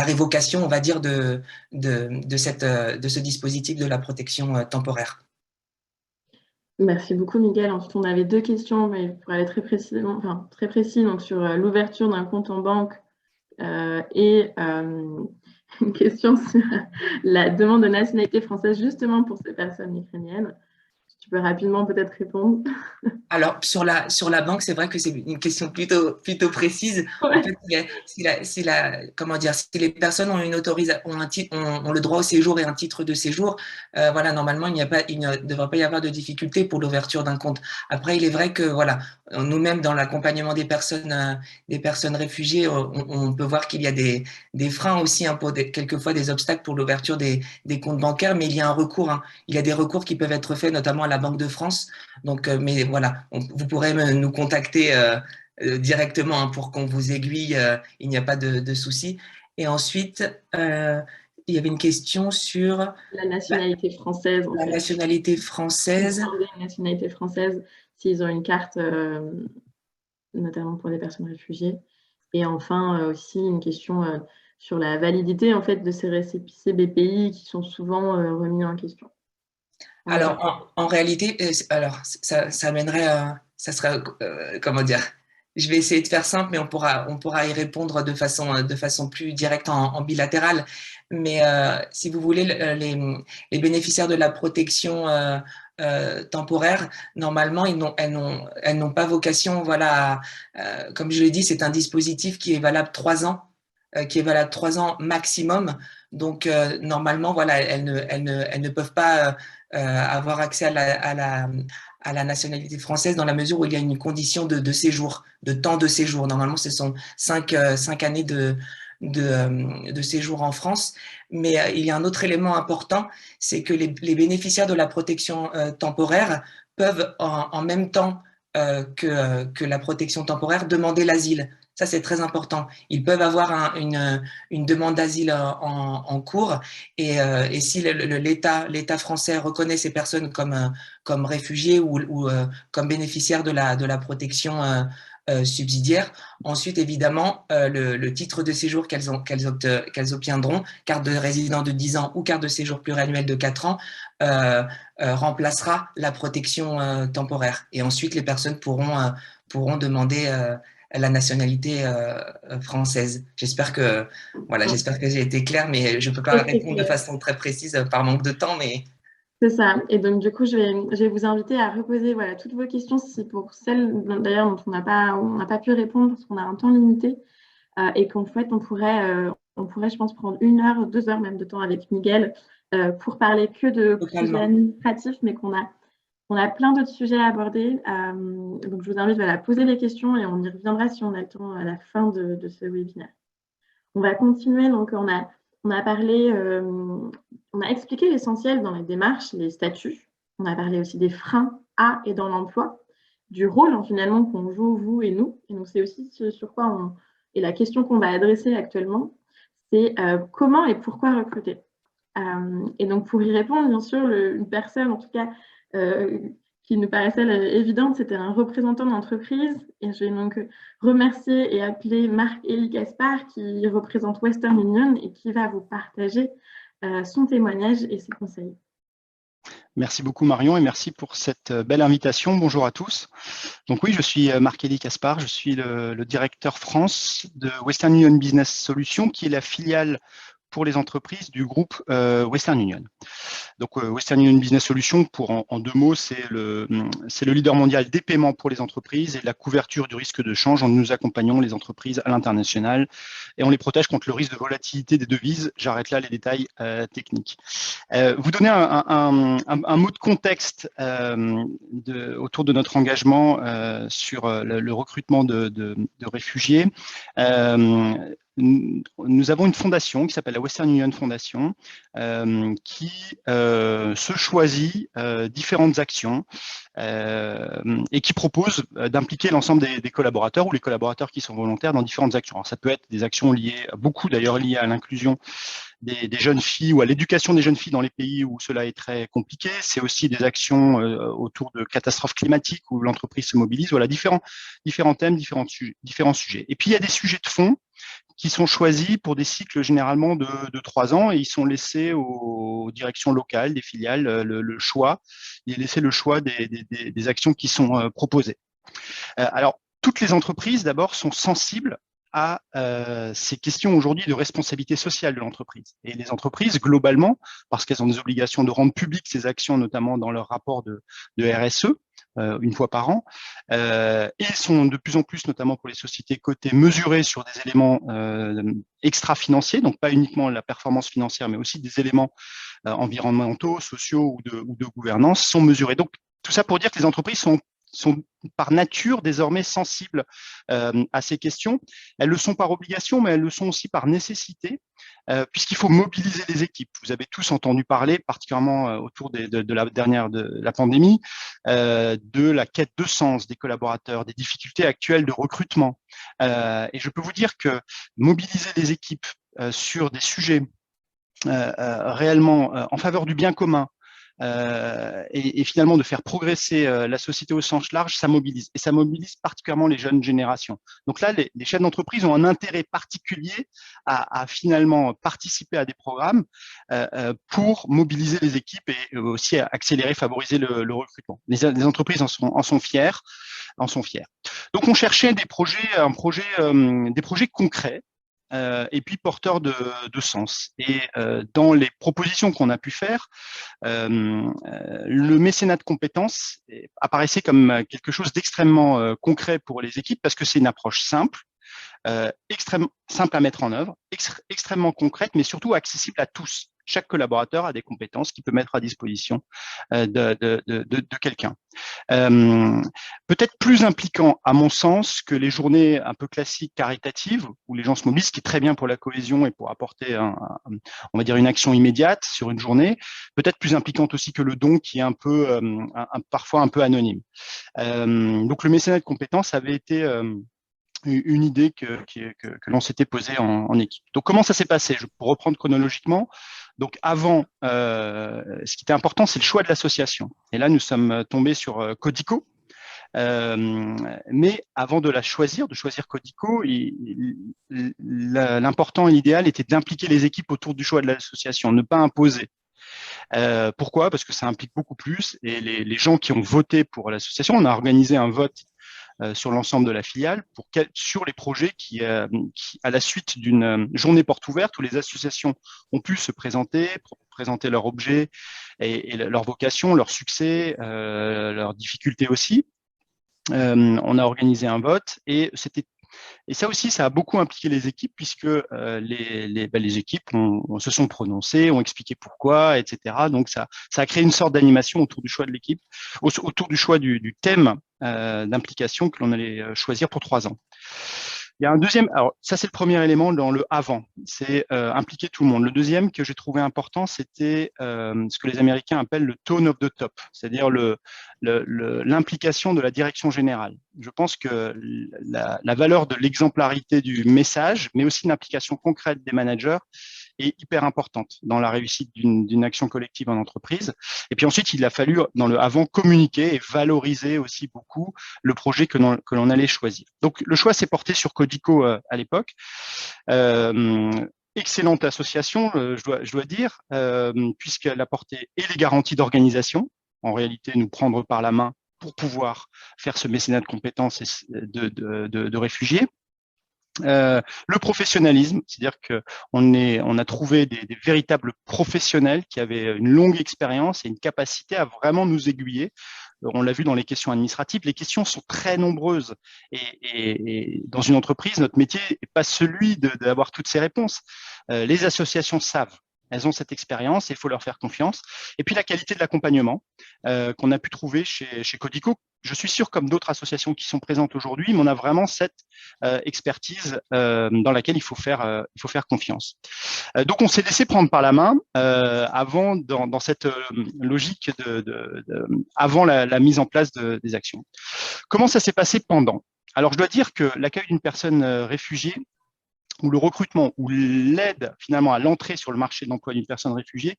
révocation, on va dire, de ce dispositif de la protection temporaire. Merci beaucoup, Miguel. Ensuite, on avait 2 questions, mais pour aller très précis, donc sur l'ouverture d'un compte en banque et une question sur la demande de nationalité française justement pour ces personnes ukrainiennes. Tu peux rapidement peut-être répondre. Alors, sur la banque, c'est vrai que c'est une question plutôt précise. En fait, comment dire, si les personnes ont ont le droit au séjour et un titre de séjour, voilà, normalement, il ne devrait pas y avoir de difficulté pour l'ouverture d'un compte. Après, il est vrai que, voilà, nous-mêmes, dans l'accompagnement des personnes réfugiées, on peut voir qu'il y a des freins aussi, hein, quelquefois des obstacles pour l'ouverture des comptes bancaires, mais il y a un recours, hein. Il y a des recours qui peuvent être faits, notamment à la Banque de France. Donc, mais voilà, vous pourrez nous contacter directement, hein, pour qu'on vous aiguille. Il n'y a pas de souci. Et ensuite, il y avait une question sur la nationalité française. La nationalité française. Une nationalité française s'ils ont une carte, notamment pour les personnes réfugiées. Et enfin, aussi une question sur la validité en fait, de ces récépissés BPI qui sont souvent remis en question. Alors, en réalité, alors, ça mènerait ça serait, comment dire, je vais essayer de faire simple, mais on pourra y répondre de façon plus directe en bilatéral. Mais si vous voulez, les bénéficiaires de la protection temporaire, normalement, elles n'ont pas vocation, voilà, comme je l'ai dit, c'est un dispositif qui est valable 3 ans, qui est valable 3 ans maximum. Donc, normalement, voilà, elles ne peuvent pas avoir accès à la nationalité française dans la mesure où il y a une condition de séjour, de temps de séjour. Normalement, ce sont 5 années de séjour en France. Mais il y a un autre élément important, c'est que les bénéficiaires de la protection temporaire peuvent en même temps que la protection temporaire demander l'asile. Ça, c'est très important. Ils peuvent avoir une demande d'asile en cours et si l'État français reconnaît ces personnes comme réfugiés ou comme bénéficiaires de la protection subsidiaire, ensuite, évidemment, le titre de séjour qu'elles obtiendront, carte de résident de 10 ans ou carte de séjour pluriannuel de 4 ans, remplacera la protection temporaire. Et ensuite, les personnes pourront demander la nationalité française. J'espère que j'ai été claire, mais je ne peux pas répondre de façon très précise par manque de temps. Mais... C'est ça. Et donc, du coup, je vais vous inviter à reposer toutes vos questions, si pour celles d'ailleurs dont on n'a pas pu répondre parce qu'on a un temps limité et qu'en fait, on pourrait, je pense, prendre 1 heure, 2 heures même de temps avec Miguel pour parler que de sujets administratifs, mais qu'on a plein d'autres sujets à aborder. Donc, je vous invite à poser les questions et on y reviendra si on a le temps à la fin de ce webinaire. On va continuer. Donc, on a parlé, on a expliqué l'essentiel dans les démarches, les statuts. On a parlé aussi des freins à et dans l'emploi, du rôle finalement qu'on joue, vous et nous. Et donc, c'est aussi sur quoi et la question qu'on va adresser actuellement, c'est comment et pourquoi recruter. Et donc, pour y répondre, bien sûr, une personne, en tout cas, qui nous paraissait évidente, c'était un représentant d'entreprise. Et je vais donc remercier et appeler Marc-Élie Gaspard, qui représente Western Union et qui va vous partager son témoignage et ses conseils. Merci beaucoup Marion et merci pour cette belle invitation. Bonjour à tous. Donc oui, je suis Marc-Élie Gaspard, je suis le directeur France de Western Union Business Solutions, qui est la filiale pour les entreprises du groupe Western Union. Donc Western Union Business Solutions, en 2 mots, c'est le leader mondial des paiements pour les entreprises et de la couverture du risque de change. Nous accompagnons les entreprises à l'international et on les protège contre le risque de volatilité des devises. J'arrête là les détails techniques. Vous donner un mot de contexte autour de notre engagement sur le recrutement de réfugiés. Nous avons une fondation qui s'appelle la Western Union Foundation qui se choisit différentes actions et qui propose d'impliquer l'ensemble des collaborateurs ou les collaborateurs qui sont volontaires dans différentes actions. Alors, ça peut être des actions liées, beaucoup d'ailleurs liées à l'inclusion des jeunes filles ou à l'éducation des jeunes filles dans les pays où cela est très compliqué. C'est aussi des actions autour de catastrophes climatiques où l'entreprise se mobilise. Voilà, différents thèmes, différents sujets. Et puis, il y a des sujets de fond qui sont choisis pour des cycles généralement de 3 ans et ils sont laissés aux directions locales, des filiales, le choix. Il est laissé le choix des actions qui sont proposées. Alors, toutes les entreprises, d'abord, sont sensibles à ces questions aujourd'hui de responsabilité sociale de l'entreprise. Et les entreprises, globalement, parce qu'elles ont des obligations de rendre publiques ces actions, notamment dans leur rapport de RSE, une fois par an, et sont de plus en plus, notamment pour les sociétés cotées, mesurées sur des éléments extra-financiers, donc pas uniquement la performance financière, mais aussi des éléments environnementaux, sociaux ou de gouvernance sont mesurés. Donc, tout ça pour dire que les entreprises sont par nature désormais sensibles à ces questions. Elles le sont par obligation, mais elles le sont aussi par nécessité, puisqu'il faut mobiliser les équipes. Vous avez tous entendu parler, particulièrement autour de la pandémie, de la quête de sens des collaborateurs, des difficultés actuelles de recrutement. Et je peux vous dire que mobiliser les équipes sur des sujets réellement en faveur du bien commun, et finalement de faire progresser la société au sens large, ça mobilise. Et ça mobilise particulièrement les jeunes générations. Donc là, les chefs d'entreprise ont un intérêt particulier à finalement participer à des programmes pour mobiliser les équipes et aussi accélérer, favoriser le recrutement. Les entreprises en sont fières. Donc on cherchait des projets concrets, et puis porteur de sens. Et dans les propositions qu'on a pu faire, le mécénat de compétences apparaissait comme quelque chose d'extrêmement concret pour les équipes parce que c'est une approche simple, simple à mettre en œuvre, extrêmement concrète, mais surtout accessible à tous. Chaque collaborateur a des compétences qu'il peut mettre à disposition de quelqu'un. Peut-être plus impliquant, à mon sens, que les journées un peu classiques caritatives, où les gens se mobilisent, ce qui est très bien pour la cohésion et pour apporter, on va dire, une action immédiate sur une journée. Peut-être plus impliquante aussi que le don, qui est un peu, parfois un peu anonyme. Donc, le mécénat de compétences avait été une idée que l'on s'était posée en équipe. Donc, comment ça s'est passé? Pour reprendre chronologiquement, donc avant, ce qui était important, c'est le choix de l'association. Et là, nous sommes tombés sur Codico. Mais avant de choisir Codico, l'important et l'idéal était d'impliquer les équipes autour du choix de l'association, ne pas imposer. Pourquoi? Parce que ça implique beaucoup plus. Et les gens qui ont voté pour l'association, on a organisé un vote sur l'ensemble de la filiale sur les projets qui, à la suite d'une journée porte ouverte où les associations ont pu se présenter leurs objets et leur vocation, leur succès, leurs difficultés aussi. On a organisé un vote et ça aussi, ça a beaucoup impliqué les équipes puisque les équipes se sont prononcées, ont expliqué pourquoi, etc. Donc, ça a créé une sorte d'animation autour du choix de l'équipe, autour du choix du thème d'implication que l'on allait choisir pour 3 ans. Il y a un deuxième, alors ça c'est le premier élément dans le avant, c'est impliquer tout le monde. Le deuxième que j'ai trouvé important, c'était ce que les Américains appellent le tone of the top, c'est-à-dire l'implication de la direction générale. Je pense que la valeur de l'exemplarité du message, mais aussi l'implication concrète des managers, est hyper importante dans la réussite d'une action collective en entreprise. Et puis ensuite, il a fallu, dans le avant, communiquer et valoriser aussi beaucoup le projet que l'on allait choisir. Donc, le choix s'est porté sur Codico à l'époque. Excellente association, je dois dire, puisqu'elle apportait et les garanties d'organisation, en réalité, nous prendre par la main pour pouvoir faire ce mécénat de compétences de réfugiés. Le professionnalisme, c'est-à-dire qu'on a trouvé des véritables professionnels qui avaient une longue expérience et une capacité à vraiment nous aiguiller. On l'a vu dans les questions administratives, les questions sont très nombreuses et dans une entreprise, notre métier n'est pas celui d'avoir toutes ces réponses. Les associations savent. Elles ont cette expérience et il faut leur faire confiance. Et puis la qualité de l'accompagnement qu'on a pu trouver chez Codico. Je suis sûr, comme d'autres associations qui sont présentes aujourd'hui, mais on a vraiment cette expertise dans laquelle il faut faire confiance. Donc, on s'est laissé prendre par la main avant dans cette logique avant la mise en place des actions. Comment ça s'est passé pendant? Alors, je dois dire que l'accueil d'une personne réfugiée ou le recrutement ou l'aide finalement à l'entrée sur le marché de l'emploi d'une personne réfugiée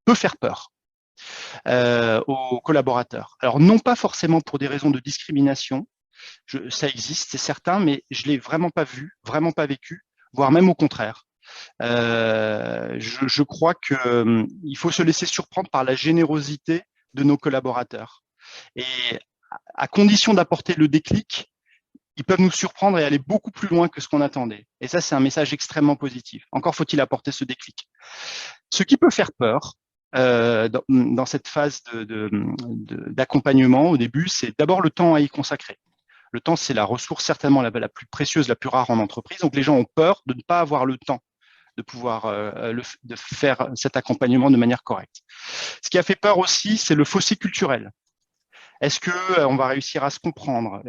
peut faire peur aux collaborateurs. Alors, non pas forcément pour des raisons de discrimination, ça existe, c'est certain, mais je ne l'ai vraiment pas vu, vraiment pas vécu, voire même au contraire. Je crois qu'il faut se laisser surprendre par la générosité de nos collaborateurs. Et à condition d'apporter le déclic, ils peuvent nous surprendre et aller beaucoup plus loin que ce qu'on attendait. Et ça, c'est un message extrêmement positif. Encore faut-il apporter ce déclic. Ce qui peut faire peur dans cette phase d'accompagnement au début, c'est d'abord le temps à y consacrer. Le temps, c'est la ressource certainement la plus précieuse, la plus rare en entreprise. Donc, les gens ont peur de ne pas avoir le temps de pouvoir de faire cet accompagnement de manière correcte. Ce qui a fait peur aussi, c'est le fossé culturel. Est-ce que on va réussir à se comprendre?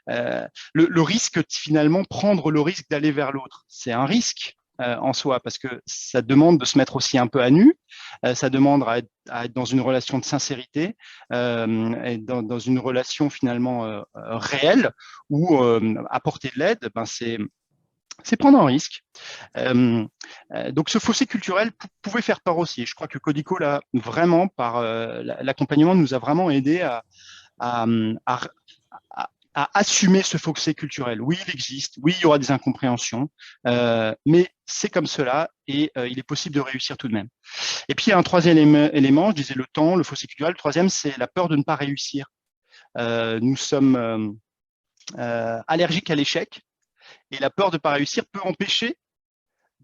Le risque, finalement, prendre le risque d'aller vers l'autre, c'est un risque en soi, parce que ça demande de se mettre aussi un peu à nu, ça demande à être dans une relation de sincérité, et dans une relation finalement réelle, où apporter de l'aide, ben, c'est prendre un risque. Donc, ce fossé culturel pouvait faire peur aussi. Et je crois que Codico, là, vraiment, par l'accompagnement, nous a vraiment aidé à, à assumer ce fossé culturel. Oui, il existe. Oui, il y aura des incompréhensions. Mais c'est comme cela et il est possible de réussir tout de même. Et puis, il y a un troisième élément, je disais le temps, le fossé culturel. Le troisième, c'est la peur de ne pas réussir. Nous sommes allergiques à l'échec. Et la peur de ne pas réussir peut empêcher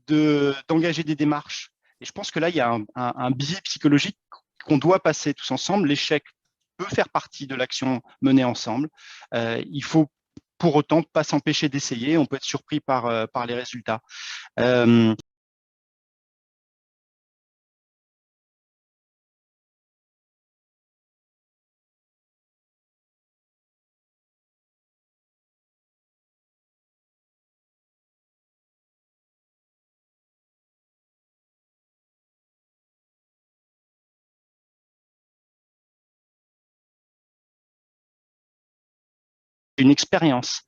d'engager des démarches. Et je pense que là, il y a un biais psychologique qu'on doit passer tous ensemble. L'échec peut faire partie de l'action menée ensemble. Il faut pour autant pas s'empêcher d'essayer. On peut être surpris par les résultats. Une expérience,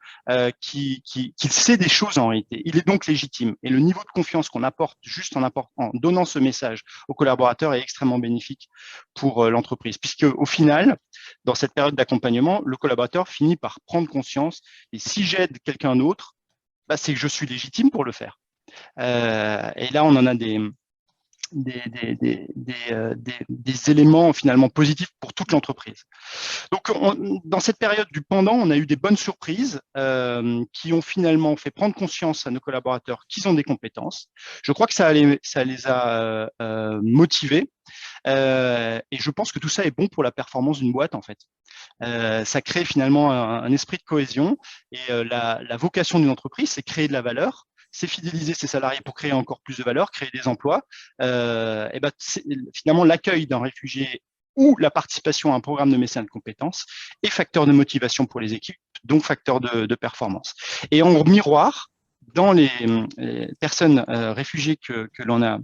qu'il sait des choses en réalité. Il est donc légitime. Et le niveau de confiance qu'on apporte juste en donnant ce message aux collaborateurs est extrêmement bénéfique pour l'entreprise. Puisque au final, dans cette période d'accompagnement, le collaborateur finit par prendre conscience. Et si j'aide quelqu'un d'autre, bah, c'est que je suis légitime pour le faire. Et là, on en a des éléments finalement positifs pour toute l'entreprise. Donc, dans cette période du pendant, on a eu des bonnes surprises qui ont finalement fait prendre conscience à nos collaborateurs qu'ils ont des compétences. Je crois que ça les a motivés et je pense que tout ça est bon pour la performance d'une boîte en fait. Ça crée finalement un esprit de cohésion et la vocation d'une entreprise, c'est créer de la valeur. C'est fidéliser ses salariés pour créer encore plus de valeur, créer des emplois. Et ben, finalement, l'accueil d'un réfugié ou la participation à un programme de mécénat de compétences est facteur de motivation pour les équipes, donc facteur de performance. Et en miroir, dans les personnes réfugiées que l'on a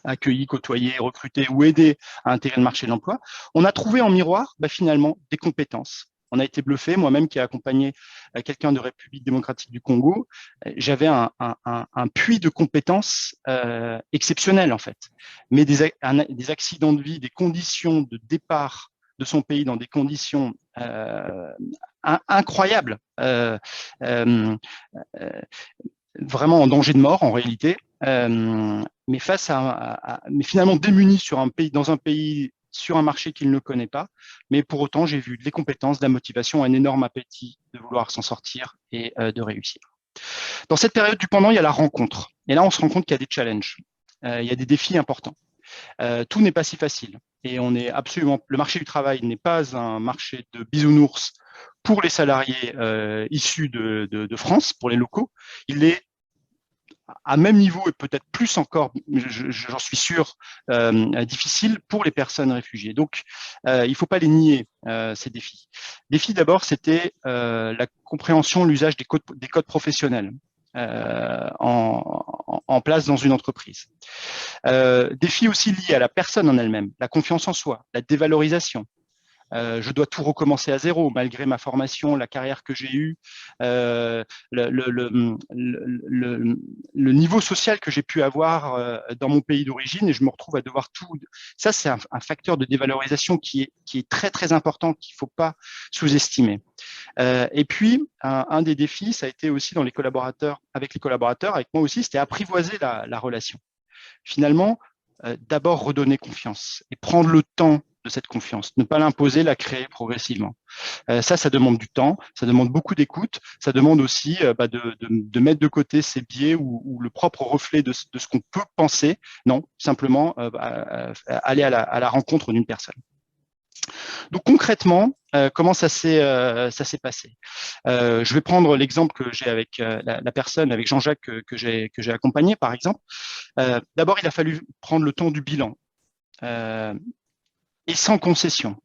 accueillies, côtoyées, recrutées ou aidées à intégrer le marché de l'emploi, on a trouvé en miroir finalement des compétences. On a été bluffé, moi-même qui ai accompagné quelqu'un de République démocratique du Congo, j'avais un puits de compétences exceptionnel en fait. Mais des accidents de vie, des conditions de départ de son pays dans des conditions incroyables, vraiment en danger de mort en réalité, mais mais finalement démunis dans un pays sur un marché qu'il ne connaît pas, mais pour autant, j'ai vu des compétences, de la motivation, un énorme appétit de vouloir s'en sortir et de réussir. Dans cette période du pendant, il y a la rencontre. Et là, on se rend compte qu'il y a des challenges, il y a des défis importants. Tout n'est pas si facile. Et le marché du travail n'est pas un marché de bisounours pour les salariés issus de France, pour les locaux. Il est à même niveau et peut-être plus encore, j'en suis sûr, difficile pour les personnes réfugiées. Donc, il ne faut pas les nier, ces défis. Défi d'abord, c'était la compréhension, l'usage des codes professionnels en place dans une entreprise. Défi aussi lié à la personne en elle-même, la confiance en soi, la dévalorisation. Je dois tout recommencer à zéro, malgré ma formation, la carrière que j'ai eue, le niveau social que j'ai pu avoir dans mon pays d'origine, et je me retrouve à devoir tout. Ça, c'est un facteur de dévalorisation qui est très, très important, qu'il ne faut pas sous-estimer. Et puis, un des défis, ça a été aussi avec moi aussi, c'était apprivoiser la relation. Finalement, d'abord redonner confiance et prendre le temps de cette confiance, ne pas l'imposer, la créer progressivement. Ça demande du temps, ça demande beaucoup d'écoute, ça demande aussi de mettre de côté ses biais ou le propre reflet de ce qu'on peut penser, non, simplement aller à la rencontre d'une personne. Donc concrètement, comment ça s'est passé? Je vais prendre l'exemple que j'ai avec la personne, avec Jean-Jacques que j'ai accompagné, par exemple. D'abord, il a fallu prendre le temps du bilan et sans concession.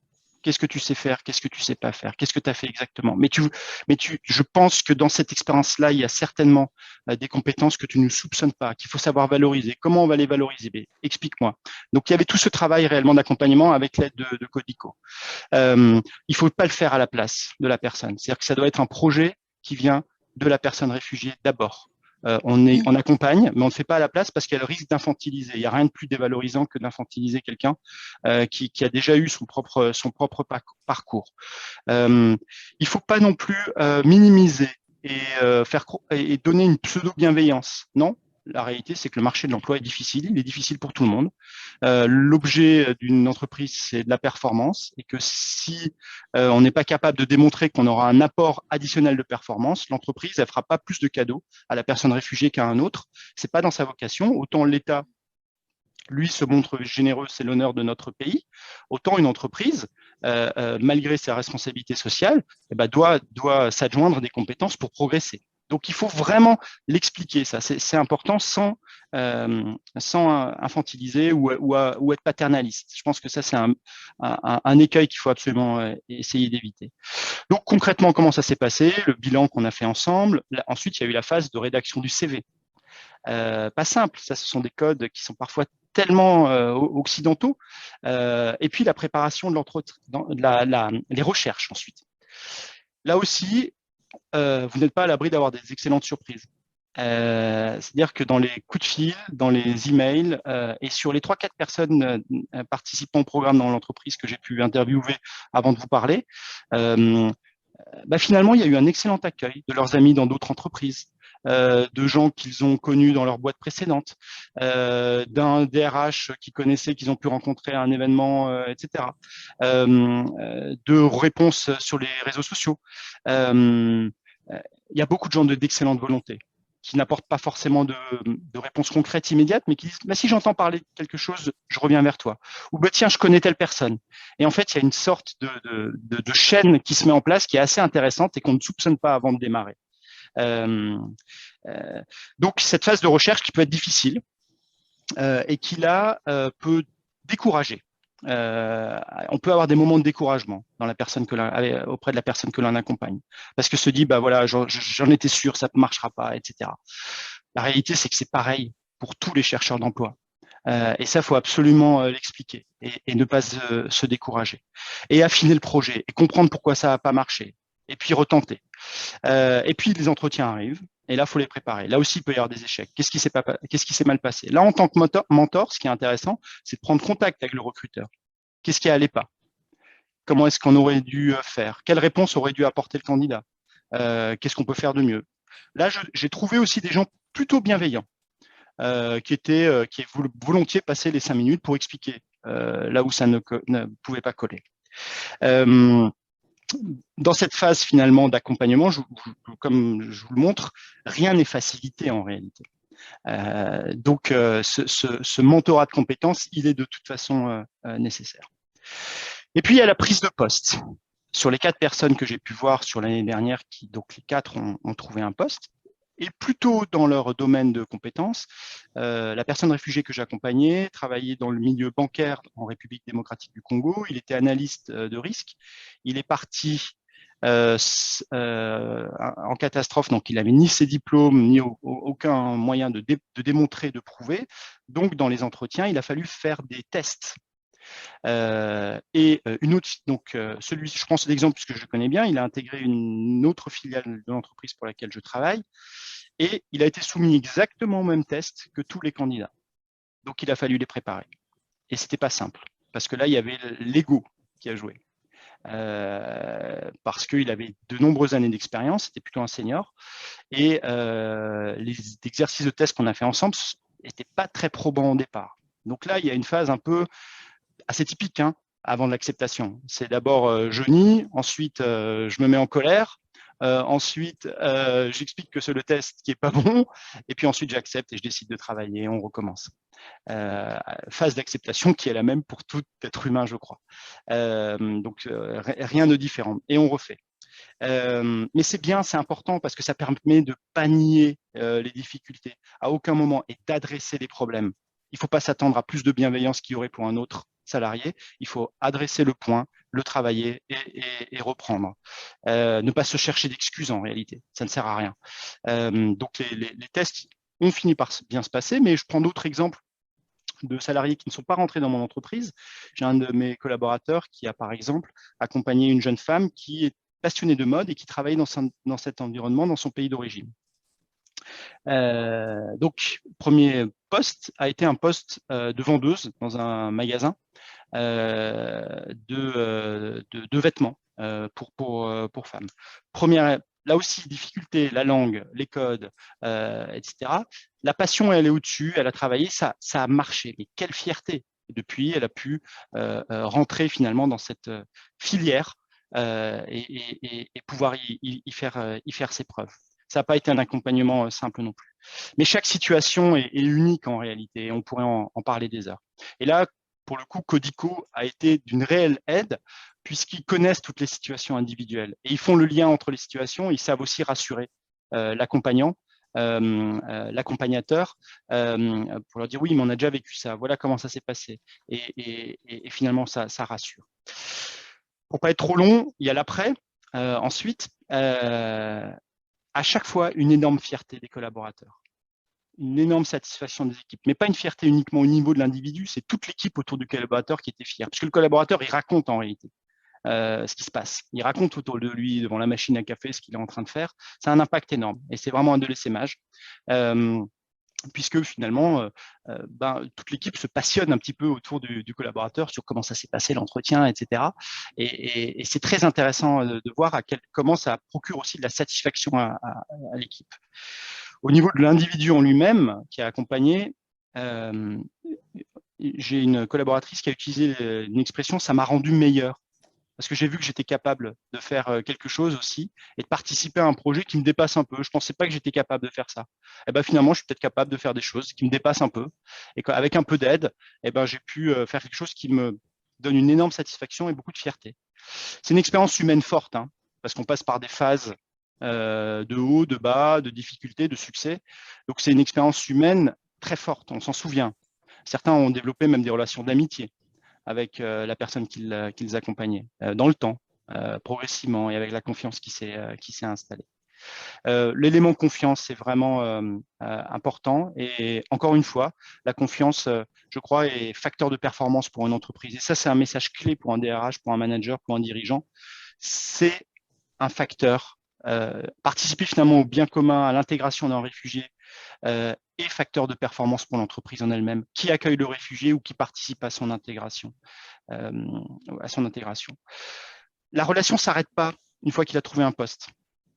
Qu'est-ce que tu sais faire? Qu'est-ce que tu sais pas faire? Qu'est-ce que tu as fait exactement? Je pense que dans cette expérience-là, il y a certainement des compétences que tu ne soupçonnes pas, qu'il faut savoir valoriser. Comment on va les valoriser? Explique-moi. Donc, il y avait tout ce travail réellement d'accompagnement avec l'aide de Codico. Il faut pas le faire à la place de la personne. C'est-à-dire que ça doit être un projet qui vient de la personne réfugiée d'abord. On accompagne, mais on ne fait pas à la place parce qu'elle risque d'infantiliser. Il n'y a rien de plus dévalorisant que d'infantiliser quelqu'un qui a déjà eu son propre parcours. Il ne faut pas non plus minimiser et donner une pseudo-bienveillance. Non, la réalité, c'est que le marché de l'emploi est difficile. Il est difficile pour tout le monde. L'objet d'une entreprise, c'est de la performance et que si on n'est pas capable de démontrer qu'on aura un apport additionnel de performance, l'entreprise, elle fera pas plus de cadeaux à la personne réfugiée qu'à un autre. C'est pas dans sa vocation. Autant l'État, lui, se montre généreux, c'est l'honneur de notre pays. Autant une entreprise, malgré ses responsabilités sociales, doit s'adjoindre des compétences pour progresser. Donc, il faut vraiment l'expliquer, ça. C'est important sans infantiliser ou être paternaliste. Je pense que ça, c'est un écueil qu'il faut absolument essayer d'éviter. Donc, concrètement, comment ça s'est passé? Le bilan qu'on a fait ensemble. Ensuite, il y a eu la phase de rédaction du CV. Pas simple, ça, ce sont des codes qui sont parfois tellement occidentaux. Et puis, la préparation les recherches ensuite. Là aussi, vous n'êtes pas à l'abri d'avoir des excellentes surprises. C'est-à-dire que dans les coups de fil, dans les emails et sur les 3-4 personnes participant au programme dans l'entreprise que j'ai pu interviewer avant de vous parler, finalement, il y a eu un excellent accueil de leurs amis dans d'autres entreprises, de gens qu'ils ont connus dans leur boîte précédente, d'un DRH qu'ils connaissaient, qu'ils ont pu rencontrer à un événement, etc. De réponses sur les réseaux sociaux. Il y a beaucoup de gens d'excellente volonté qui n'apportent pas forcément de réponse concrète immédiate, mais qui disent si j'entends parler de quelque chose, je reviens vers toi. Ou tiens, je connais telle personne. Et en fait, il y a une sorte de chaîne qui se met en place qui est assez intéressante et qu'on ne soupçonne pas avant de démarrer. Donc, cette phase de recherche qui peut être difficile et qui, là, peut décourager. On peut avoir des moments de découragement dans auprès de la personne que l'on accompagne, parce que se dit voilà, j'en étais sûr, ça ne marchera pas, etc. La réalité, c'est que c'est pareil pour tous les chercheurs d'emploi, et ça, faut absolument l'expliquer et ne pas se décourager et affiner le projet et comprendre pourquoi ça n'a pas marché et puis retenter. Et puis les entretiens arrivent. Et là, il faut les préparer. Là aussi, il peut y avoir des échecs. Qu'est-ce qui s'est mal passé? Là, en tant que mentor, ce qui est intéressant, c'est de prendre contact avec le recruteur. Qu'est-ce qui n'allait pas? Comment est-ce qu'on aurait dû faire? Quelle réponse aurait dû apporter le candidat? Qu'est-ce qu'on peut faire de mieux? Là, j'ai trouvé aussi des gens plutôt bienveillants qui volontiers passer les 5 minutes pour expliquer là où ça ne pouvait pas coller. Dans cette phase finalement d'accompagnement, comme je vous le montre, rien n'est facilité en réalité. Donc, ce mentorat de compétences, il est de toute façon nécessaire. Et puis, il y a la prise de poste. Sur les 4 personnes que j'ai pu voir sur l'année dernière, donc les 4 ont trouvé un poste, et plutôt dans leur domaine de compétences. La personne réfugiée que j'ai accompagnée travaillait dans le milieu bancaire en République démocratique du Congo. Il était analyste de risque. Il est parti en catastrophe, donc il n'avait ni ses diplômes, ni aucun moyen de démontrer, de prouver. Donc, dans les entretiens, il a fallu faire des tests. Une autre, donc je prends cet exemple puisque je le connais bien, il a intégré une autre filiale de l'entreprise pour laquelle je travaille et il a été soumis exactement au même test que tous les candidats. Donc il a fallu les préparer. Et c'était pas simple parce que là il y avait l'ego qui a joué. Parce qu'il avait de nombreuses années d'expérience, c'était plutôt un senior et les exercices de test qu'on a fait ensemble n'étaient pas très probants au départ. Donc là il y a une phase un peu assez typique, hein, avant de l'acceptation. C'est d'abord je nie, ensuite je me mets en colère, ensuite j'explique que c'est le test qui est pas bon, et puis ensuite j'accepte et je décide de travailler et on recommence. Phase d'acceptation qui est la même pour tout être humain, je crois. Donc rien de différent. Et on refait. Mais c'est bien, c'est important parce que ça permet de pas nier les difficultés à aucun moment et d'adresser les problèmes. Il ne faut pas s'attendre à plus de bienveillance qu'il y aurait pour un autre salarié. Il faut adresser le point, le travailler et reprendre. Ne pas se chercher d'excuses en réalité, ça ne sert à rien. Donc les tests ont fini par bien se passer, mais je prends d'autres exemples de salariés qui ne sont pas rentrés dans mon entreprise. J'ai un de mes collaborateurs qui a par exemple accompagné une jeune femme qui est passionnée de mode et qui travaillait dans cet environnement dans son pays d'origine. Donc, premier poste a été un poste de vendeuse dans un magasin de vêtements pour femmes. Là aussi, difficulté, la langue, les codes, etc. La passion, elle est au-dessus, elle a travaillé, ça a marché. Mais quelle fierté! Depuis, elle a pu rentrer finalement dans cette filière et pouvoir y faire ses preuves. Ça n'a pas été un accompagnement simple non plus. Mais chaque situation est unique en réalité, et on pourrait en parler des heures. Et là, pour le coup, Codico a été d'une réelle aide puisqu'ils connaissent toutes les situations individuelles et ils font le lien entre les situations. Ils savent aussi rassurer l'accompagnant, l'accompagnateur, pour leur dire oui, mais on a déjà vécu ça. Voilà comment ça s'est passé. Et finalement, ça rassure. Pour pas être trop long, il y a l'après. Ensuite, à chaque fois, une énorme fierté des collaborateurs. Une énorme satisfaction des équipes, mais pas une fierté uniquement au niveau de l'individu, c'est toute l'équipe autour du collaborateur qui était fière. Parce que le collaborateur, il raconte en réalité ce qui se passe. Il raconte autour de lui, devant la machine à café, ce qu'il est en train de faire. Ça a un impact énorme et c'est vraiment un de l'essaimage. Puisque finalement, toute l'équipe se passionne un petit peu autour du collaborateur sur comment ça s'est passé, l'entretien, etc. Et c'est très intéressant de voir comment ça procure aussi de la satisfaction à l'équipe. Au niveau de l'individu en lui-même qui a accompagné, j'ai une collaboratrice qui a utilisé une expression « ça m'a rendu meilleur ». Parce que j'ai vu que j'étais capable de faire quelque chose aussi et de participer à un projet qui me dépasse un peu. Je ne pensais pas que j'étais capable de faire ça. Et ben, finalement, je suis peut-être capable de faire des choses qui me dépassent un peu. Et avec un peu d'aide, j'ai pu faire quelque chose qui me donne une énorme satisfaction et beaucoup de fierté. C'est une expérience humaine forte, hein, parce qu'on passe par des phases de haut, de bas, de difficultés, de succès. Donc, c'est une expérience humaine très forte, on s'en souvient. Certains ont développé même des relations d'amitié avec la personne qu'ils accompagnaient dans le temps, progressivement, et avec la confiance qui s'est installée. L'élément confiance, c'est vraiment important. Et encore une fois, la confiance, je crois, est facteur de performance pour une entreprise. Et ça, c'est un message clé pour un DRH, pour un manager, pour un dirigeant. C'est un facteur. Participer finalement au bien commun, à l'intégration d'un réfugié et facteur de performance pour l'entreprise en elle-même, qui accueille le réfugié ou qui participe à son intégration. La relation ne s'arrête pas une fois qu'il a trouvé un poste.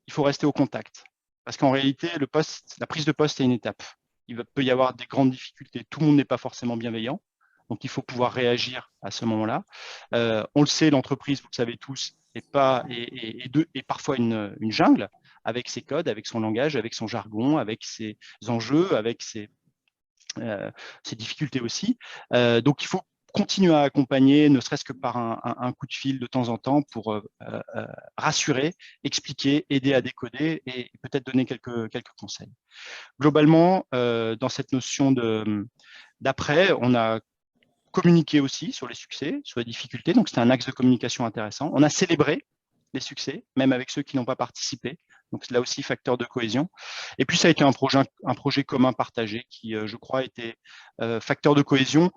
Il faut rester au contact. Parce qu'en réalité, la prise de poste est une étape. Il peut y avoir des grandes difficultés. Tout le monde n'est pas forcément bienveillant. Donc, il faut pouvoir réagir à ce moment-là. On le sait, l'entreprise, vous le savez tous, est parfois une jungle avec ses codes, avec son langage, avec son jargon, avec ses enjeux, avec ses difficultés aussi. Donc, il faut continuer à accompagner, ne serait-ce que par un coup de fil de temps en temps pour rassurer, expliquer, aider à décoder et peut-être donner quelques conseils. Globalement, dans cette notion d'après, on a communiqué aussi sur les succès, sur les difficultés. Donc, c'était un axe de communication intéressant. On a célébré les succès, même avec ceux qui n'ont pas participé. Donc, c'est là aussi facteur de cohésion. Et puis, ça a été un projet commun partagé qui, je crois, était facteur de cohésion.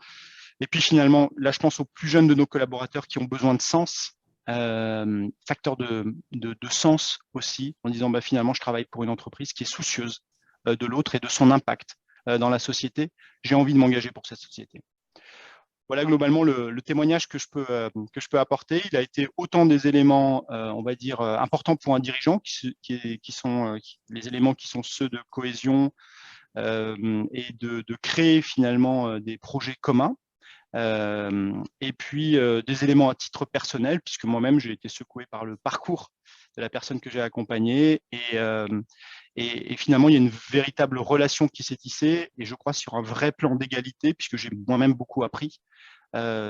Et puis, finalement, là, je pense aux plus jeunes de nos collaborateurs qui ont besoin de sens, facteur de sens aussi, en disant, finalement, je travaille pour une entreprise qui est soucieuse de l'autre et de son impact dans la société. J'ai envie de m'engager pour cette société. Voilà globalement le témoignage que je peux apporter. Il a été autant des éléments, on va dire, importants pour un dirigeant, qui sont les éléments qui sont ceux de cohésion et de créer finalement des projets communs Et puis, des éléments à titre personnel, puisque moi-même, j'ai été secoué par le parcours de la personne que j'ai accompagnée. Et finalement, il y a une véritable relation qui s'est tissée, et je crois sur un vrai plan d'égalité, puisque j'ai moi-même beaucoup appris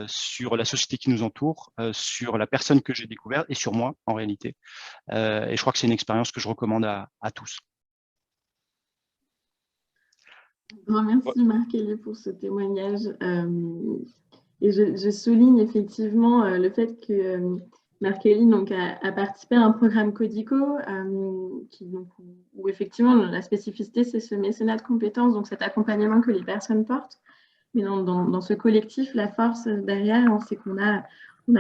sur la société qui nous entoure, sur la personne que j'ai découverte et sur moi, en réalité. Et je crois que c'est une expérience que je recommande à tous. Merci Marc-Élie pour ce témoignage. Et je souligne effectivement le fait que Marc-Élie a participé à un programme Codico où effectivement la spécificité c'est ce mécénat de compétences, donc cet accompagnement que les personnes portent. Mais dans ce collectif, la force derrière, c'est qu'on a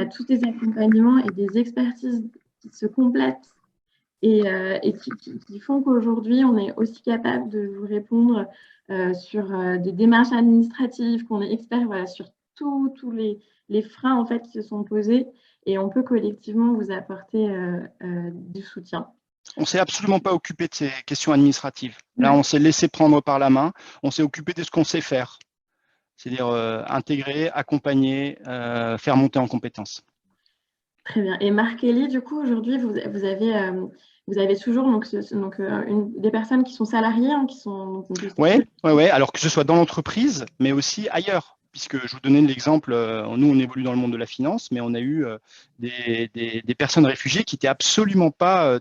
tous des accompagnements et des expertises qui se complètent et qui font qu'aujourd'hui, on est aussi capable de vous répondre sur des démarches administratives, qu'on est expert sur tous les freins en fait, qui se sont posés et on peut collectivement vous apporter du soutien. On ne s'est absolument pas occupé de ces questions administratives. Là, on s'est laissé prendre par la main, on s'est occupé de ce qu'on sait faire, c'est-à-dire intégrer, accompagner, faire monter en compétences. Très bien. Et Marc-Élie, du coup, aujourd'hui, vous avez toujours des personnes qui sont salariées, qui sont… Oui, alors que ce soit dans l'entreprise, mais aussi ailleurs. Puisque je vous donnais l'exemple, nous on évolue dans le monde de la finance, mais on a eu des personnes réfugiées qui n'étaient absolument pas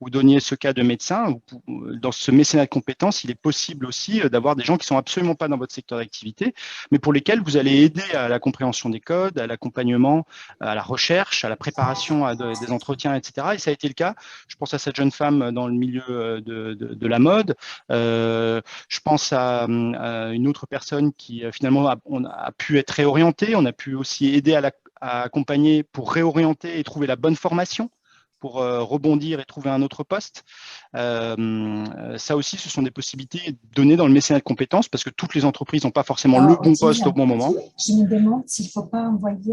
vous donniez ce cas de médecin, dans ce mécénat de compétences, il est possible aussi d'avoir des gens qui ne sont absolument pas dans votre secteur d'activité, mais pour lesquels vous allez aider à la compréhension des codes, à l'accompagnement, à la recherche, à la préparation des entretiens, etc. Et ça a été le cas. Je pense à cette jeune femme dans le milieu de la mode. Je pense à une autre personne qui finalement a pu être réorientée. On a pu aussi aider à accompagner pour réorienter et trouver la bonne formation pour rebondir et trouver un autre poste. Ça aussi, ce sont des possibilités données dans le mécénat de compétences parce que toutes les entreprises n'ont pas forcément le bon poste au bon moment. Je me demande s'il ne faut pas envoyer…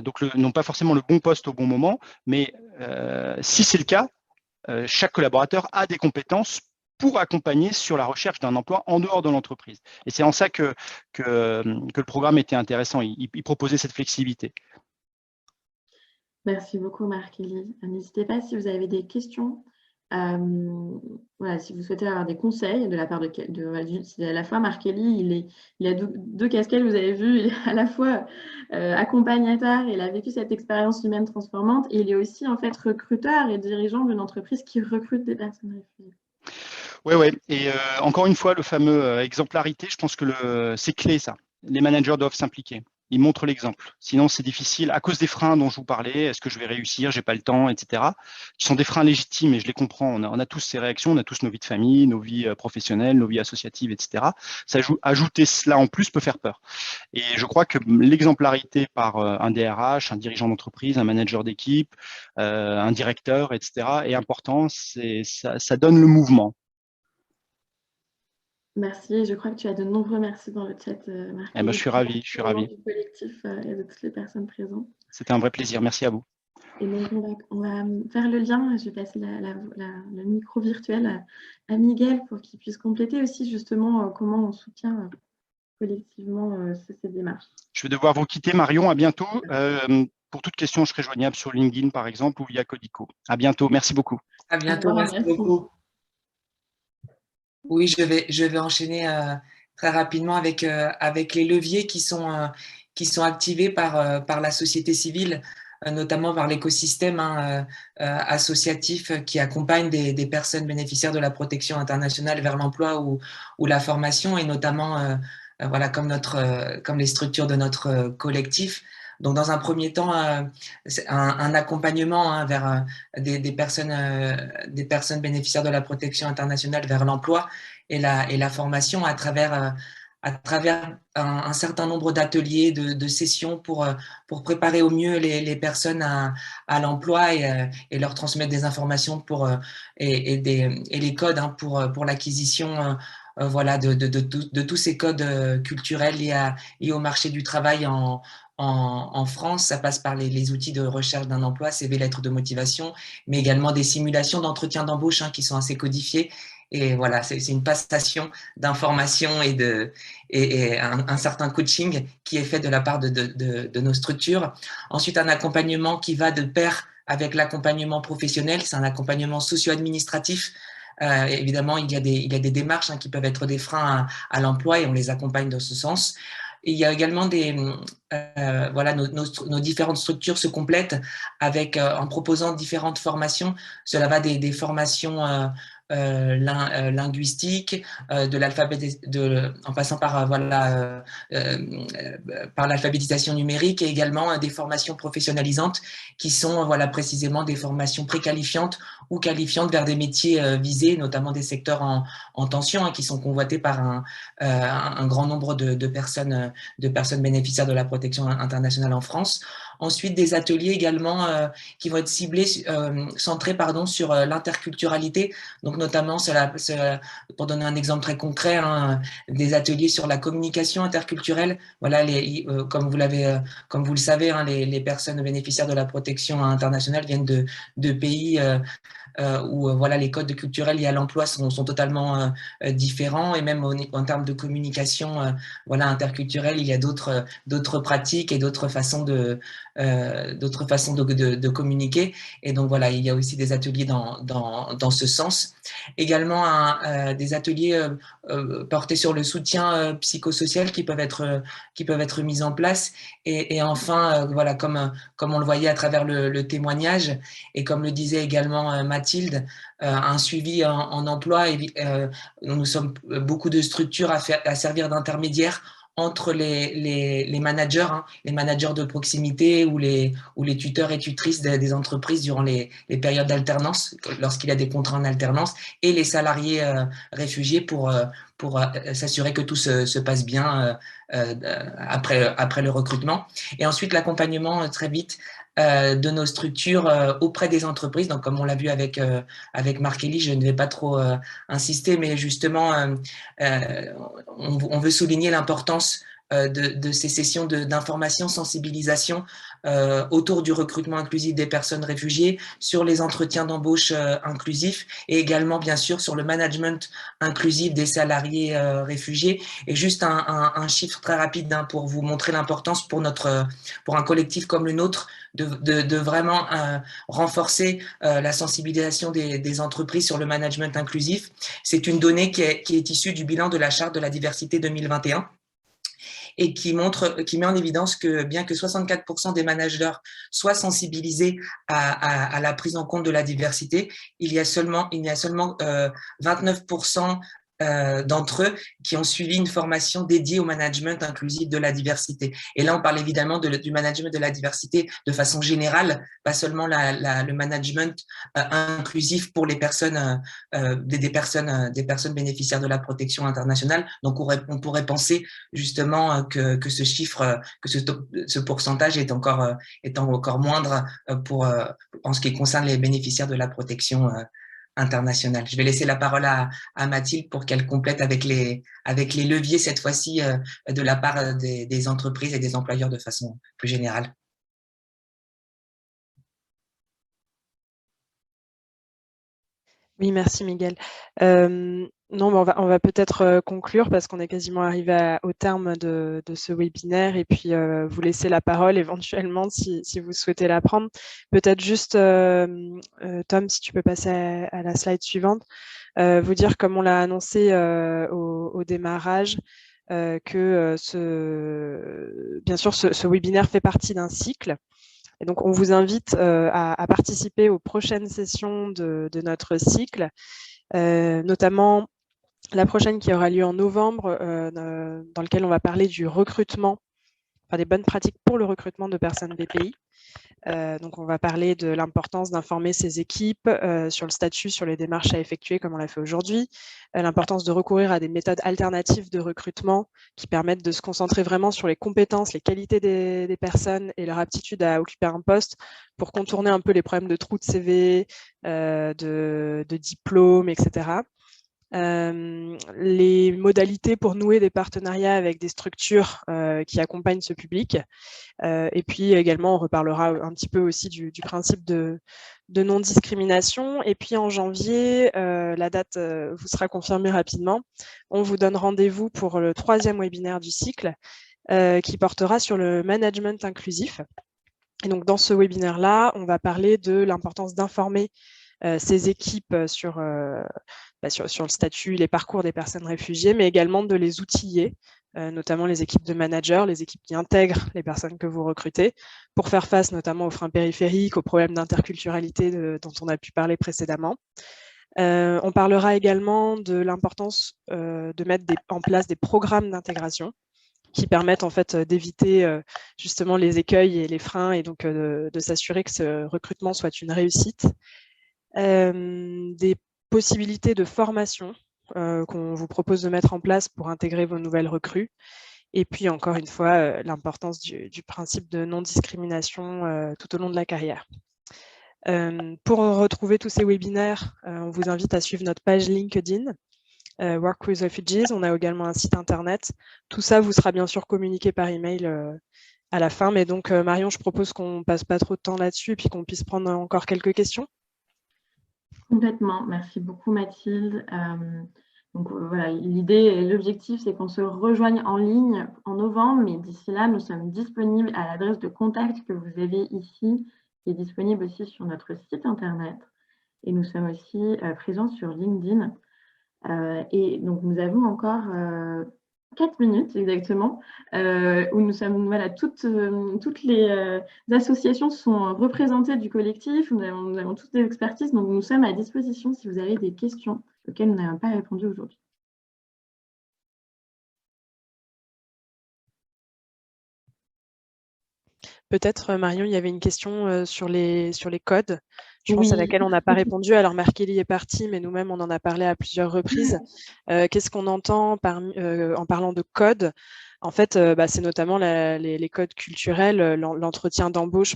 donc, n'ont pas forcément le bon poste au bon moment, mais si c'est le cas, chaque collaborateur a des compétences pour accompagner sur la recherche d'un emploi en dehors de l'entreprise. Et c'est en ça que le programme était intéressant. Il proposait cette flexibilité. Merci beaucoup, Marc-Élie. N'hésitez pas si vous avez des questions. Si vous souhaitez avoir des conseils de la part c'est à la fois Marc-Élie, il a deux casquettes, vous avez vu, il est à la fois accompagnateur, il a vécu cette expérience humaine transformante et il est aussi en fait recruteur et dirigeant d'une entreprise qui recrute des personnes réfugiées. Oui. Et encore une fois, le fameux exemplarité, je pense que c'est clé ça. Les managers doivent s'impliquer. Ils montrent l'exemple. Sinon, c'est difficile à cause des freins dont je vous parlais. Est-ce que je vais réussir? J'ai pas le temps, etc. Qui sont des freins légitimes et je les comprends. On a tous ces réactions. On a tous nos vies de famille, nos vies professionnelles, nos vies associatives, etc. Ajouter cela en plus peut faire peur. Et je crois que l'exemplarité par un DRH, un dirigeant d'entreprise, un manager d'équipe, un directeur, etc. est important. Ça donne le mouvement. Merci. Je crois que tu as de nombreux merci dans le chat, Marc. Je suis ravi. Du collectif et de toutes les personnes présentes. C'était un vrai plaisir. Merci à vous. Et donc, on va faire le lien. Je vais passer le micro virtuel à Miguel pour qu'il puisse compléter aussi justement comment on soutient collectivement ces démarches. Je vais devoir vous quitter, Marion. À bientôt. Pour toute question, je serai joignable sur LinkedIn, par exemple, ou via Codico. À bientôt. Merci beaucoup. À bientôt. Merci beaucoup. Oui, je vais enchaîner très rapidement avec les leviers qui sont activés par la société civile, notamment par l'écosystème associatif qui accompagne des personnes bénéficiaires de la protection internationale vers l'emploi ou la formation, et notamment comme les structures de notre collectif. Donc, dans un premier temps, un accompagnement vers des personnes bénéficiaires de la protection internationale vers l'emploi et la formation à travers un certain nombre d'ateliers, de sessions pour préparer au mieux les personnes à l'emploi et leur transmettre des informations et les codes pour l'acquisition de tous ces codes culturels liés au marché du travail en France. Ça passe par les outils de recherche d'un emploi, CV, lettres de motivation, mais également des simulations d'entretien d'embauche qui sont assez codifiées Et voilà, c'est une passation d'informations et un certain coaching qui est fait de la part de nos structures. Ensuite, un accompagnement qui va de pair avec l'accompagnement professionnel, c'est un accompagnement socio-administratif. Évidemment, il y a des démarches qui peuvent être des freins à l'emploi et on les accompagne dans ce sens. Et il y a également voilà, nos différentes structures se complètent avec, en proposant différentes formations. Cela va des formations linguistiques, de l'alphabet, en passant par voilà, par l'alphabétisation numérique, et également des formations professionnalisantes qui sont voilà précisément des formations préqualifiantes ou qualifiantes vers des métiers visés, notamment des secteurs en tension qui sont convoités par un grand nombre de personnes bénéficiaires de la protection internationale en France. Ensuite, des ateliers également qui vont être ciblés, centrés sur l'interculturalité, donc notamment, pour donner un exemple très concret, des ateliers sur la communication interculturelle. Voilà, comme vous le savez, les personnes bénéficiaires de la protection internationale viennent de pays où voilà, les codes culturels liés à l'emploi sont totalement différents, et même en termes de communication voilà, interculturelle, il y a d'autres pratiques et d'autres façons de communiquer. Et donc voilà, il y a aussi des ateliers dans ce sens. Également des ateliers portés sur le soutien psychosocial qui peuvent être mis en place. Et enfin, voilà, comme on le voyait à travers le témoignage, et comme le disait également Mathilde, un suivi en emploi. Nous sommes beaucoup de structures à servir d'intermédiaires entre les managers, les managers de proximité ou les tuteurs et tutrices des entreprises durant les périodes d'alternance, lorsqu'il y a des contrats en alternance, et les salariés réfugiés pour s'assurer que tout se passe bien après le recrutement. Et ensuite, l'accompagnement très vite de nos structures auprès des entreprises. Donc, comme on l'a vu avec Marc-Élie, je ne vais pas trop insister, mais justement, on veut souligner l'importance de ces sessions d'information, sensibilisation autour du recrutement inclusif des personnes réfugiées, sur les entretiens d'embauche inclusifs, et également, bien sûr, sur le management inclusif des salariés réfugiés. Et juste un chiffre très rapide pour vous montrer l'importance pour un collectif comme le nôtre de vraiment renforcer la sensibilisation des entreprises sur le management inclusif. C'est une donnée qui est issue du bilan de la Charte de la diversité 2021, et qui met en évidence que bien que 64% des managers soient sensibilisés à la prise en compte de la diversité, il y a seulement 29% d'entre eux qui ont suivi une formation dédiée au management inclusif de la diversité. Et là, on parle évidemment du management de la diversité de façon générale, pas seulement le management inclusif pour les personnes, des personnes bénéficiaires de la protection internationale. Donc, on pourrait penser justement que ce chiffre, que ce pourcentage est encore moindre en ce qui concerne les bénéficiaires de la protection internationale. Je vais laisser la parole à Mathilde pour qu'elle complète avec les leviers, cette fois-ci, de la part des entreprises et des employeurs de façon plus générale. Oui, merci Miguel. Non, mais on va peut-être conclure parce qu'on est quasiment arrivé au terme de ce webinaire, et puis vous laisser la parole éventuellement si vous souhaitez la prendre. Peut-être juste, Tom, si tu peux passer à la slide suivante, vous dire, comme on l'a annoncé au démarrage, que bien sûr ce webinaire fait partie d'un cycle. Et donc, on vous invite à participer aux prochaines sessions de notre cycle, notamment la prochaine qui aura lieu en novembre, dans laquelle on va parler du recrutement, enfin des bonnes pratiques pour le recrutement de personnes BPI. Donc, on va parler de l'importance d'informer ses équipes sur le statut, sur les démarches à effectuer, comme on l'a fait aujourd'hui, l'importance de recourir à des méthodes alternatives de recrutement qui permettent de se concentrer vraiment sur les compétences, les qualités des personnes et leur aptitude à occuper un poste, pour contourner un peu les problèmes de trous de CV, de diplômes, etc. les modalités pour nouer des partenariats avec des structures qui accompagnent ce public. Et puis également, on reparlera un petit peu aussi du principe de non-discrimination. Et puis en janvier, la date vous sera confirmée rapidement. On vous donne rendez-vous pour le 3e webinaire du cycle qui portera sur le management inclusif. Et donc dans ce webinaire-là, on va parler de l'importance d'informer ces équipes sur le statut, les parcours des personnes réfugiées, mais également de les outiller, notamment les équipes de managers, les équipes qui intègrent les personnes que vous recrutez, pour faire face notamment aux freins périphériques, aux problèmes d'interculturalité dont on a pu parler précédemment. On parlera également de l'importance de mettre en place des programmes d'intégration qui permettent en fait d'éviter justement les écueils et les freins et donc de s'assurer que ce recrutement soit une réussite. Des possibilités de formation qu'on vous propose de mettre en place pour intégrer vos nouvelles recrues. Et puis, encore une fois, l'importance du principe de non-discrimination tout au long de la carrière. Pour retrouver tous ces webinaires, on vous invite à suivre notre page LinkedIn, Work with Refugees. On a également un site internet. Tout ça vous sera bien sûr communiqué par email à la fin. Mais donc, Marion, je propose qu'on ne passe pas trop de temps là-dessus et puis qu'on puisse prendre encore quelques questions. Complètement. Merci beaucoup, Mathilde. Donc voilà, l'idée et l'objectif, c'est qu'on se rejoigne en ligne en novembre, mais d'ici là, nous sommes disponibles à l'adresse de contact que vous avez ici, qui est disponible aussi sur notre site internet. Et nous sommes aussi présents sur LinkedIn. Et donc, nous avons encore 4 minutes exactement, où nous sommes, voilà, toutes les associations sont représentées du collectif, nous avons toutes des expertises, donc nous sommes à disposition si vous avez des questions auxquelles nous n'avons pas répondu aujourd'hui. Peut-être, Marion, il y avait une question sur les codes, je pense à laquelle on n'a pas répondu. Alors, Marc-Élie est parti, mais nous-mêmes, on en a parlé à plusieurs reprises. Qu'est-ce qu'on entend en parlant de codes? En fait, c'est notamment les codes culturels, l'entretien d'embauche,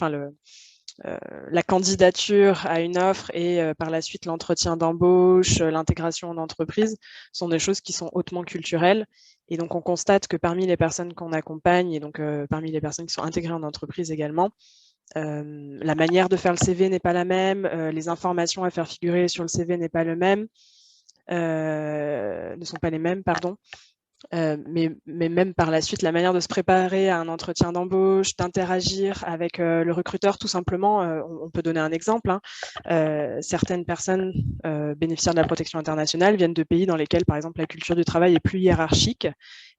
la candidature à une offre et par la suite l'entretien d'embauche, l'intégration en entreprise sont des choses qui sont hautement culturelles. Et donc, on constate que parmi les personnes qu'on accompagne et donc parmi les personnes qui sont intégrées en entreprise également, la manière de faire le CV n'est pas la même, les informations à faire figurer sur le CV ne sont pas les mêmes, pardon. Mais même par la suite, la manière de se préparer à un entretien d'embauche, d'interagir avec le recruteur, tout simplement, on peut donner un exemple. Certaines personnes bénéficiaires de la protection internationale viennent de pays dans lesquels, par exemple, la culture du travail est plus hiérarchique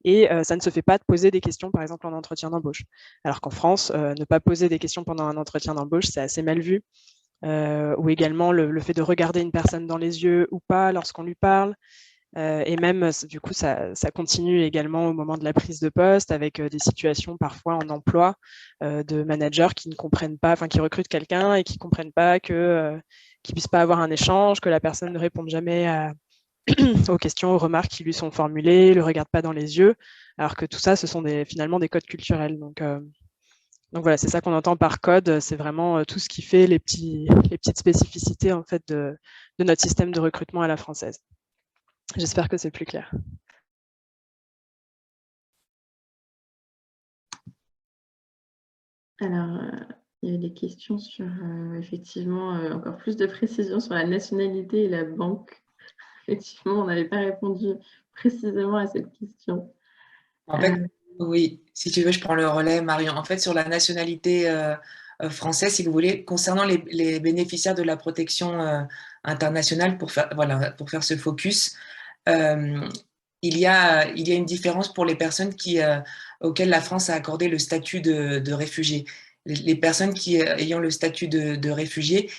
et ça ne se fait pas de poser des questions, par exemple, en entretien d'embauche. Alors qu'en France, ne pas poser des questions pendant un entretien d'embauche, c'est assez mal vu. Ou également le fait de regarder une personne dans les yeux ou pas lorsqu'on lui parle. Et même, du coup, ça continue également au moment de la prise de poste avec des situations parfois en emploi de managers qui ne comprennent pas, enfin qui recrutent quelqu'un et qui ne comprennent pas qu'ils ne puissent pas avoir un échange, que la personne ne réponde jamais aux questions, aux remarques qui lui sont formulées, ne le regarde pas dans les yeux, alors que tout ça, ce sont finalement des codes culturels. Donc voilà, c'est ça qu'on entend par code, c'est vraiment tout ce qui fait les petites spécificités en fait, de notre système de recrutement à la française. J'espère que c'est plus clair. Alors, il y a des questions sur, effectivement, encore plus de précisions sur la nationalité et la banque. Effectivement, on n'avait pas répondu précisément à cette question. En fait, oui, si tu veux, je prends le relais, Marion. En fait, sur la nationalité française, si vous voulez, concernant les bénéficiaires de la protection internationale, pour faire ce focus, il y a une différence pour les personnes auxquelles la France a accordé le statut de réfugié. Les personnes ayant le statut de réfugié,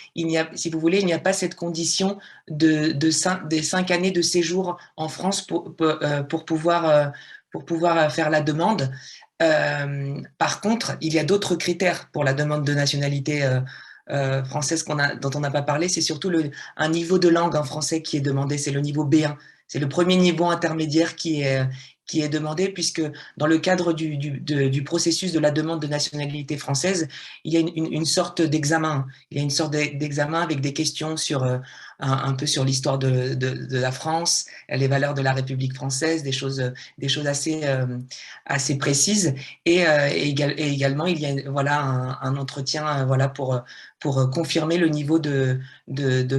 si vous voulez, il n'y a pas cette condition des 5 années de séjour en France pour pouvoir faire la demande. Par contre, il y a d'autres critères pour la demande de nationalité française dont on n'a pas parlé. C'est surtout un niveau de langue en français qui est demandé, c'est le niveau B1. c'est le premier niveau intermédiaire qui est demandé, puisque dans le cadre du processus de la demande de nationalité française, il y a une sorte d'examen. Il y a une sorte d'examen avec des questions sur un peu sur l'histoire de la France, les valeurs de la République française, des choses assez précises. Et également, il y a voilà un entretien voilà pour confirmer le niveau de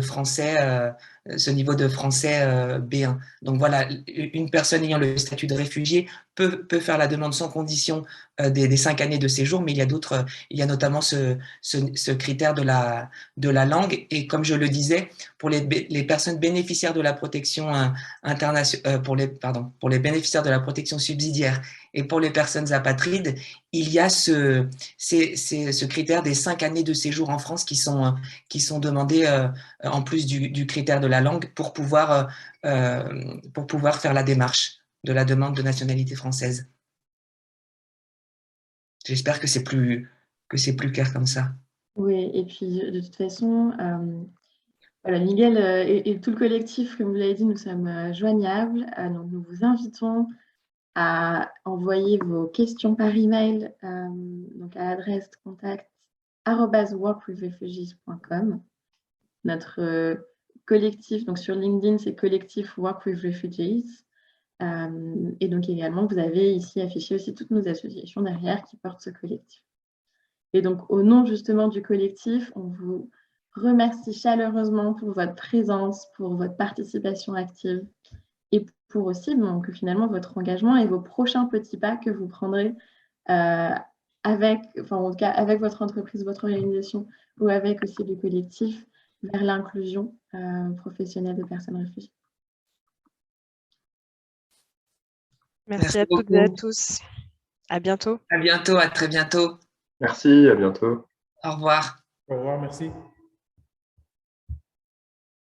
français. Ce niveau de français B1. Donc voilà, une personne ayant le statut de réfugié peut faire la demande sans condition des 5 années de séjour, mais il y a notamment ce critère de la langue. Et comme je le disais, pour les personnes bénéficiaires de la protection internationale, pour les bénéficiaires de la protection subsidiaire et pour les personnes apatrides, il y a ce critère des 5 années de séjour en France qui sont demandées en plus du critère de la langue pour pouvoir faire la démarche de la demande de nationalité française. J'espère que c'est plus clair comme ça. Oui, et puis de toute façon, voilà, Miguel et tout le collectif, comme vous l'avez dit, nous sommes joignables. Donc nous vous invitons à envoyer vos questions par email donc à l'adresse contact@workwithrefugees.com. Notre collectif, donc sur LinkedIn, c'est collectif Work with Refugees. Et donc également, vous avez ici affiché aussi toutes nos associations derrière qui portent ce collectif. Et donc, au nom justement du collectif, on vous remercie chaleureusement pour votre présence, pour votre participation active et pour aussi donc, finalement votre engagement et vos prochains petits pas que vous prendrez avec votre entreprise, votre organisation ou avec aussi le collectif vers l'inclusion professionnelle des personnes réfugiées. Merci à toutes et à tous. À bientôt. À bientôt, à très bientôt. Merci, à bientôt. Au revoir. Au revoir, merci.